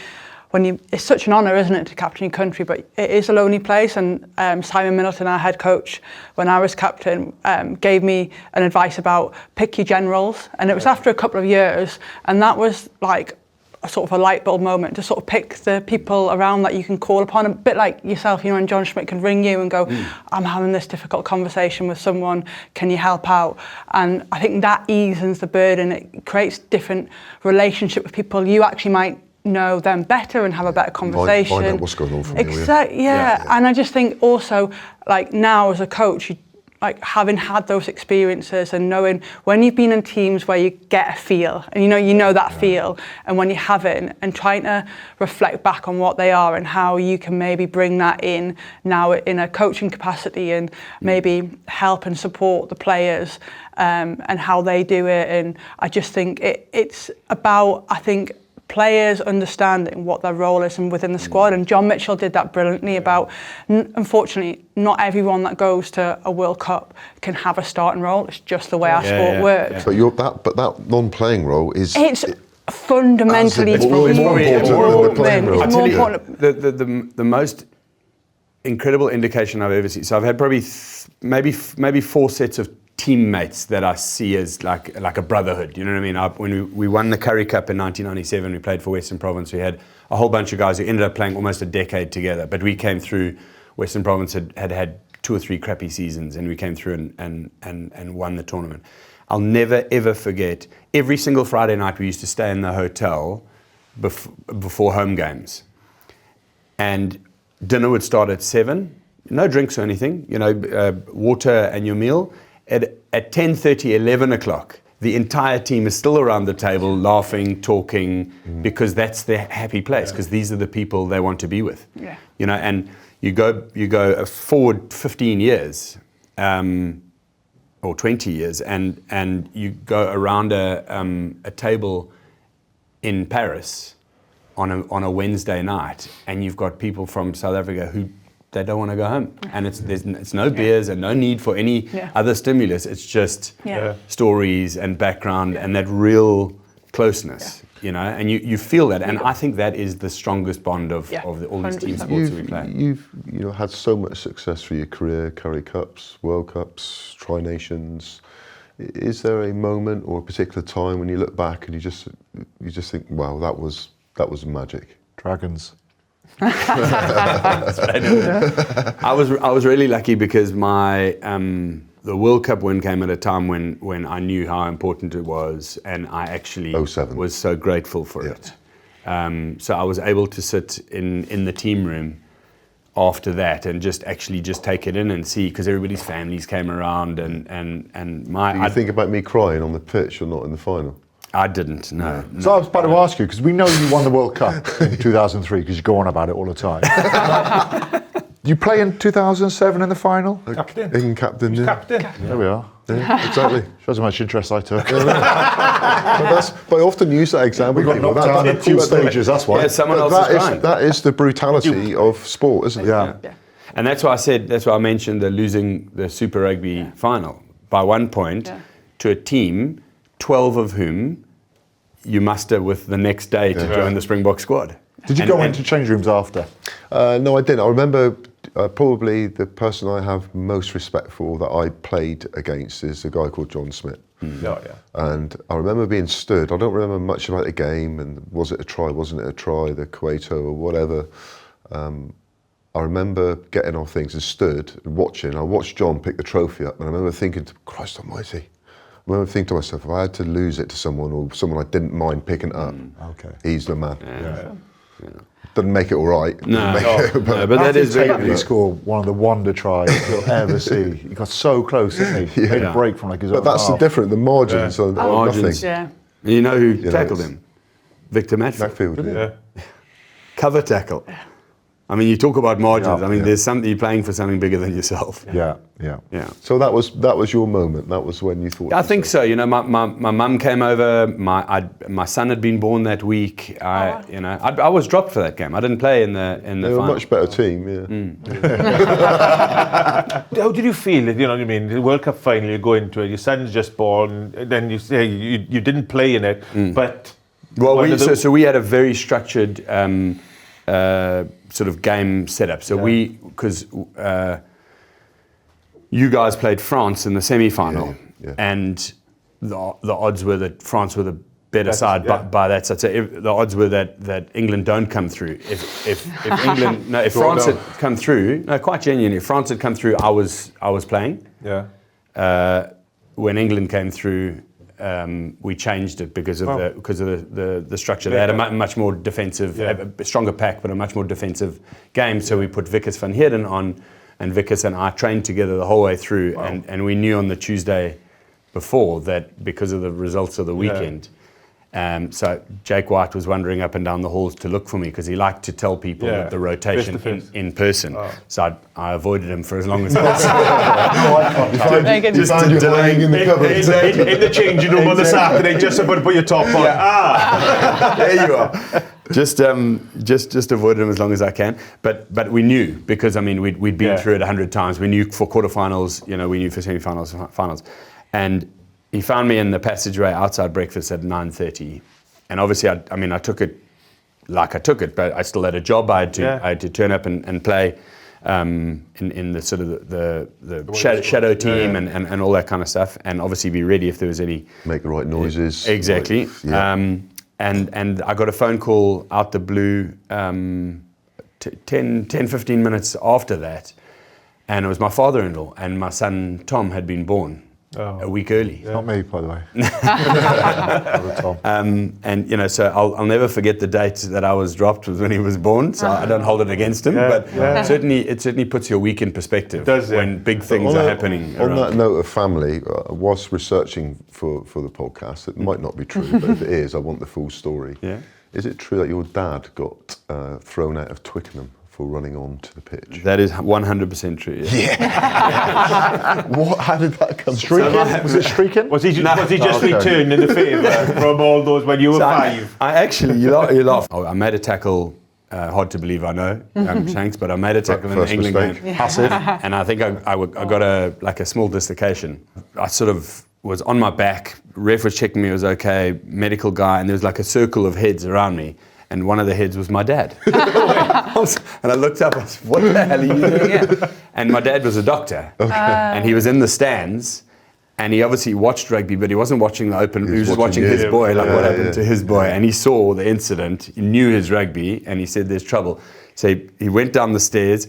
when it's such an honour, isn't it, to captain your country, but it is a lonely place. And Simon Middleton, our head coach, when I was captain, gave me an advice about pick your generals, and it was after a couple of years, and that was like a sort of a light bulb moment, to sort of pick the people around that you can call upon, a bit like yourself, you know, and John Schmidt can ring you and go, I'm having this difficult conversation with someone, can you help out? And I think that eases the burden. It creates different relationship with people. You actually might know them better and have a better conversation. Find out what's going on from Exactly, yeah. And I just think also, like now as a coach, like having had those experiences and knowing when you've been in teams where you get a feel, and you know that feel, and when you haven't, and trying to reflect back on what they are and how you can maybe bring that in now in a coaching capacity, and maybe help and support the players and how they do it. And I just think it's about, I think, players understanding what their role is and within the squad, and John Mitchell did that brilliantly. About unfortunately not everyone that goes to a World Cup can have a starting role. It's just the way our sport works. But that non-playing role is fundamentally more important than the playing role. I tell you, the most incredible indication I've ever seen. So I've had probably maybe 4 sets of teammates that I see as like a brotherhood. You know what I mean? When we won the Currie Cup in 1997, we played for Western Province. We had a whole bunch of guys who ended up playing almost a decade together. But we came through. Western Province had 2 or 3 crappy seasons, and we came through and won the tournament. I'll never ever forget. Every single Friday night, we used to stay in the hotel before home games, and dinner would start at 7. No drinks or anything. You know, water and your meal. At 10:30, 11 o'clock, the entire team is still around the table laughing, talking, because that's their happy place, because these are the people they want to be with. Yeah. You know, and you go forward 15 years or 20 years, and you go around a table in Paris on a Wednesday night, and you've got people from South Africa who they don't want to go home, and it's no beers and no need for any other stimulus. It's just stories and background and that real closeness, you know, and you feel that, and I think that is the strongest bond of all these team sports that we play. You've had so much success through your career: Currie Cups, World Cups, Tri-Nations. Is there a moment or a particular time when you look back and you just think, wow, that was magic? Dragons. I was really lucky, because my the World Cup win came at a time when I knew how important it was, and I actually 07. was so grateful for it. So I was able to sit in the team room after that and just take it in and see, because everybody's families came around and my. Do you think about me crying on the pitch or not in the final? I didn't, no. So I was about to ask you, because we know you won the World Cup in 2003, because you go on about it all the time. You play in 2007 in the final? Captain. Captain. There we are. Yeah, exactly. Shows how much interest I took. But I often use that example. We got knocked down in 2 stages, that's why. Yeah, someone else is crying. That is the brutality of sport, isn't it? Yeah. And that's why I mentioned losing the Super Rugby final by 1 point to a team, 12 of whom you muster with the next day to join the Springbok squad. Did you go into change rooms after? No, I didn't. I remember probably the person I have most respect for that I played against is a guy called John Smith. And I remember being stood. I don't remember much about the game, and was it a try, wasn't it a try, the Cueto or whatever. I remember getting off things and stood and watching. I watched John pick the trophy up, and I remember thinking, Christ almighty, When I think to myself, if I had to lose it to someone or someone I didn't mind picking up, he's the man. Doesn't make it all right. But that is very He scored one of the wonder tries you'll ever see. He got so close, didn't he? He made a break from like his own But that's the half. difference. The margins are margins. nothing. And you know who tackled it's- him? Victor Matfield. Matfield, Cover tackle. I mean, you talk about margins. I mean, there's something, you're playing for something bigger than yourself. Yeah. So that was your moment. That was when you thought. I think so. You know, my mum came over. My son had been born that week. I was dropped for that game. I didn't play in the They were a final. much better team. How did you feel? You know what I mean? The World Cup final, you go into it. Your son's just born. Then you say you didn't play in it, but Well, we had a very structured sort of game setup. So because you guys played France in the semi-final, and the odds were that France were the better side by that side. So the odds were that England don't come through. If England, if France had come through, quite genuinely, if France had come through, I was playing. Yeah. When England came through, we changed it because of the structure. They had a much more defensive, a stronger pack, but a much more defensive game. So we put Vickers van Heerden on, and Vickers and I trained together the whole way through. And we knew on the Tuesday before that because of the results of the weekend. So Jake White was wandering up and down the halls to look for me because he liked to tell people that the rotation in person. So I avoided him for as long as possible. You found your lying in the cupboard. in the changing room on the Saturday, just about to put your top on. There you are. Just avoided him as long as I can. But we knew because I mean we'd been through it 100 times. We knew for quarterfinals, we knew for semi-finals, finals, and he found me in the passageway outside breakfast at 9:30, and obviously I took it like I took it, but I still had a job. I had to turn up and play in the sort of the shadow team and all that kind of stuff, and obviously be ready if there was any. Make the right noises. Exactly. And I got a phone call out the blue 10-15 minutes after that, and it was my father-in-law, and my son Tom had been born a week early. Not me, by the way. And so I'll never forget the date that I was dropped was when he was born. So I don't hold it against him, but it certainly puts your week in perspective when big things are happening. On that note of family, whilst researching for the podcast, it might not be true, but if it is, I want the full story. Yeah. Is it true that your dad got thrown out of Twickenham for running onto the pitch? That is 100% true. What? How did that come? Streaking? Was it streaking? Was he just returned in the favour from all those when you were 5? I actually, you laugh. I made a tackle. Hard to believe, I know, Shanks, but I made a tackle in the England game. Passive. And I think I got a small dislocation. I sort of was on my back. Ref was checking me, it was okay. Medical guy, and there was like a circle of heads around me. And one of the heads was my dad. And I looked up, I said, what the hell are you doing here? And my dad was a doctor. And he was in the stands. And he obviously watched rugby, but he wasn't watching the open. He was just watching his boy, what happened to his boy. And he saw the incident. He knew his rugby, and he said, "There's trouble." So he went down the stairs,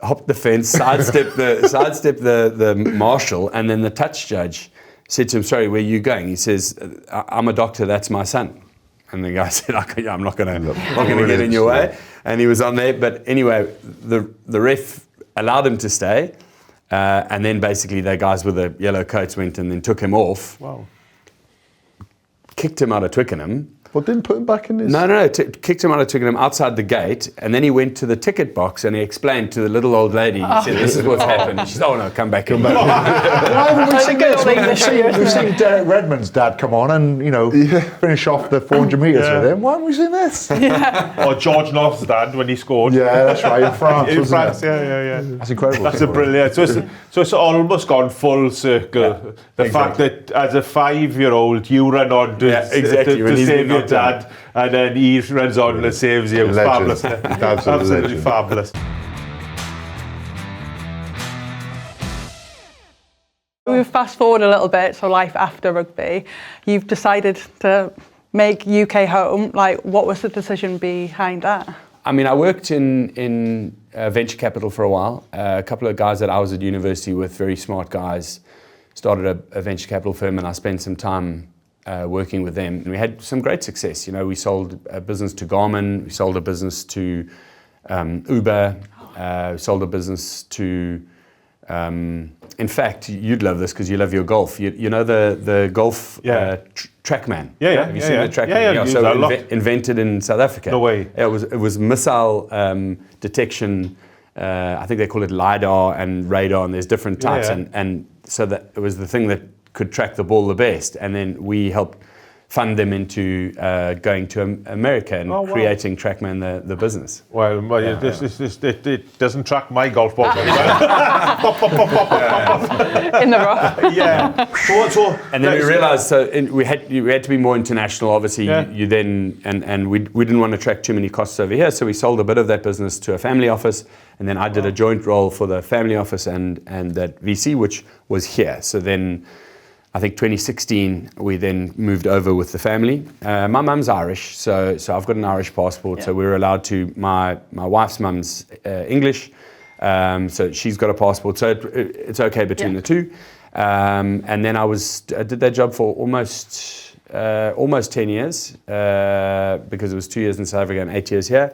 hopped the fence, sidestepped the marshal, and then the touch judge said to him, "Sorry, where are you going?" He says, "I'm a doctor. That's my son." And the guy said, "I'm not going to get in your way." And he was on there. But anyway, the ref allowed him to stay. And then basically the guys with the yellow coats went and then took him off. Wow. Kicked him out of Twickenham. Well, didn't put him back in his... No, kicked him out of Twickenham outside the gate, and then he went to the ticket box and he explained to the little old lady, he said, "This is what's happened." She said, "Oh no, come back in." Why haven't we seen this? We've seen Derek Redmond's dad come on and, finish off the 400 metres with him. Why haven't we seen this? Or George North's dad when he scored. Yeah, that's right, in France, In wasn't France, it? yeah. That's incredible. That's a brilliant. So it's almost gone full circle. The fact that as a 5-year-old you run on to save your dad, and then he runs on and saves you. It was fabulous. Absolutely fabulous. We fast forward a little bit, so life after rugby. You've decided to make UK home. What was the decision behind that? I mean, I worked in venture capital for a while. A couple of guys that I was at university with, very smart guys, started a venture capital firm, and I spent some time working with them. And we had some great success. You know, we sold a business to Garmin, we sold a business to Uber, we sold a business to, in fact, you'd love this because you love your golf. You know the golf TrackMan? Yeah. Have you seen the TrackMan? Yeah. So invented in South Africa. No way. It was missile detection. I think they call it LiDAR and radar, and there's different types. And so that it was the thing that could track the ball the best. And then we helped fund them into going to America and creating TrackMan, the business. Well, it doesn't track my golf ball very well. In the rough. And then we realised we had to be more international. Obviously, you then and we didn't want to track too many costs over here, so we sold a bit of that business to a family office, and then I did a joint role for the family office and that VC, which was here. So then, I think 2016, we then moved over with the family. My mum's Irish, so I've got an Irish passport, so we were allowed to, my wife's mum's English, so she's got a passport, so it's okay between the two. And then I did that job for almost 10 years, because it was 2 years in South Africa and 8 years here.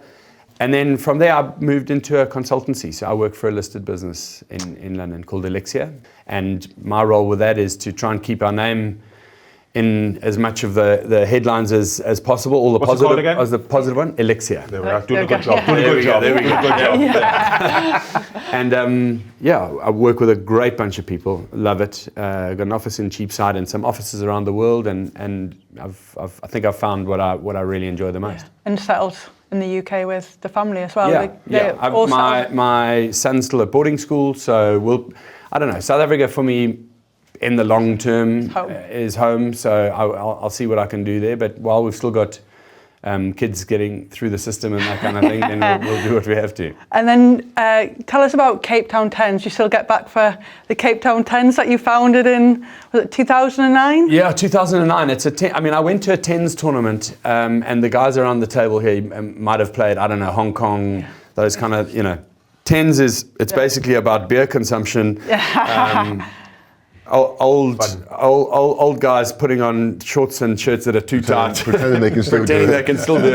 And then from there, I moved into a consultancy. So I work for a listed business in London called Elixir. And my role with that is to try and keep our name in as much of the headlines as possible. All the What's positive, it called again? as the positive one, Elixir. There we are. Doing a good job. Doing a good job. There we go. Good job. And I work with a great bunch of people. Love it. I've got an office in Cheapside and some offices around the world. And I think I've found what I really enjoy the most. And settled in the UK with the family as well. My son's still at boarding school, so I don't know. South Africa for me, in the long term, is home. So I'll see what I can do there. But while we've still got kids getting through the system and that kind of thing, then we'll do what we have to. And then tell us about Cape Town Tens. You still get back for the Cape Town Tens that you founded in, was it 2009? Yeah, 2009. I went to a tens tournament, and the guys around the table here might have played, I don't know, Hong Kong, those kind of, tens it's basically about beer consumption. Old guys putting on shorts and shirts that are too tight, pretending they can still do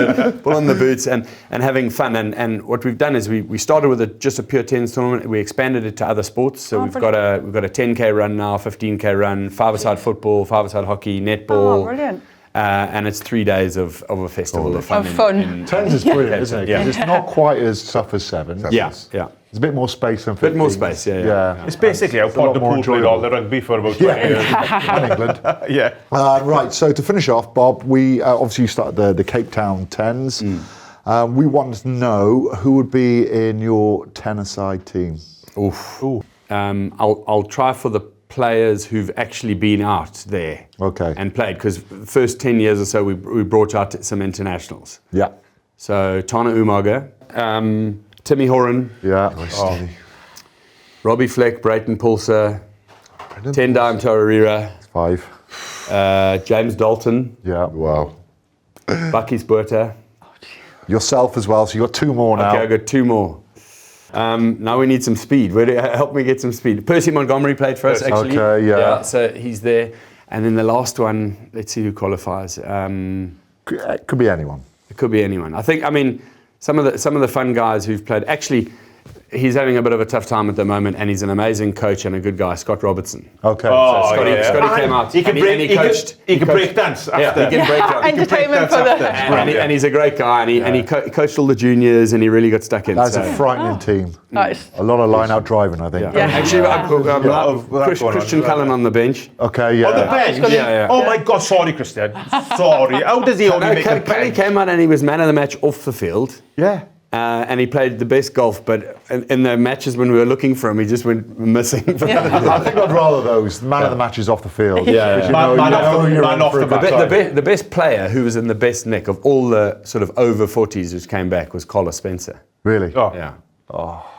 it, pull on the boots and having fun. And what we've done is we started with just a pure tens tournament. We expanded it to other sports. So we've got a 10K run now, 15K run, five-a-side football, five-a-side hockey, netball. Oh, brilliant. And it's 3 days of a festival of fun. Tens is brilliant, isn't it? Yeah. It's not quite as tough as sevens. Yeah. There's a bit more space than 15s. Bit more space, yeah. It's basically how Pontypool played all the rugby for about 20 years. In England. Yeah. Right, so to finish off, Bob, we obviously started the Cape Town Tens. We wanted to know who would be in your 10-a-side team. I'll try for the players who've actually been out there and played, because the first 10 years or so we brought out some internationals. Yeah. So Tana Umaga, Timmy Horan, Robbie Fleck, Brayton Pulser, Tendai Mtawarira, 5. James Dalton, Wow. Bucky's Buerta. Yourself as well, so you got 2 more now. Okay, I got 2 more. Now we need some speed. Help me get some speed. Percy Montgomery played for us, actually. Okay, yeah. So he's there. And then the last one, let's see who qualifies. It could be anyone. It could be anyone. Some of the fun guys who've played. Actually, he's having a bit of a tough time at the moment, and he's an amazing coach and a good guy, Scott Robertson. Okay. Scotty came out. He can break dance after. Yeah, he can break dance. Entertainment for the... And he's a great guy, and he coached all the juniors, and he really got stuck in. That's a frightening team. Nice. A lot of line-out driving, I think. Actually, Christian Cullen on the bench. Okay, yeah. On the bench? Yeah. Oh my God, sorry, Christian. Sorry. How does he only make the bench? Cully came out and he was man of the match off the field. Yeah. And he played the best golf, but in the matches when we were looking for him, he just went missing. I think I'd rather those man of the matches off the field. Yeah. Man off the back. The best player who was in the best nick of all the sort of over 40s who came back was Collar Spencer. Really? Oh. Yeah.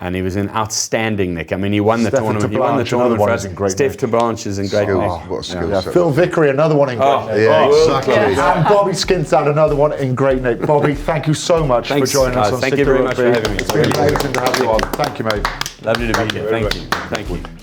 And he was in outstanding nick. He won the tournament. He won the tournament for us. Steph Tablanche is in great nick. What a skill set. Phil Vickery, another one in great nick. Yeah, exactly. And Bobby Skinstad, another one in great nick. Bobby, thank you so much for joining us on Thank you very much for having me. It's been amazing to have you on. Thank you, mate. Lovely to be here. Thank you.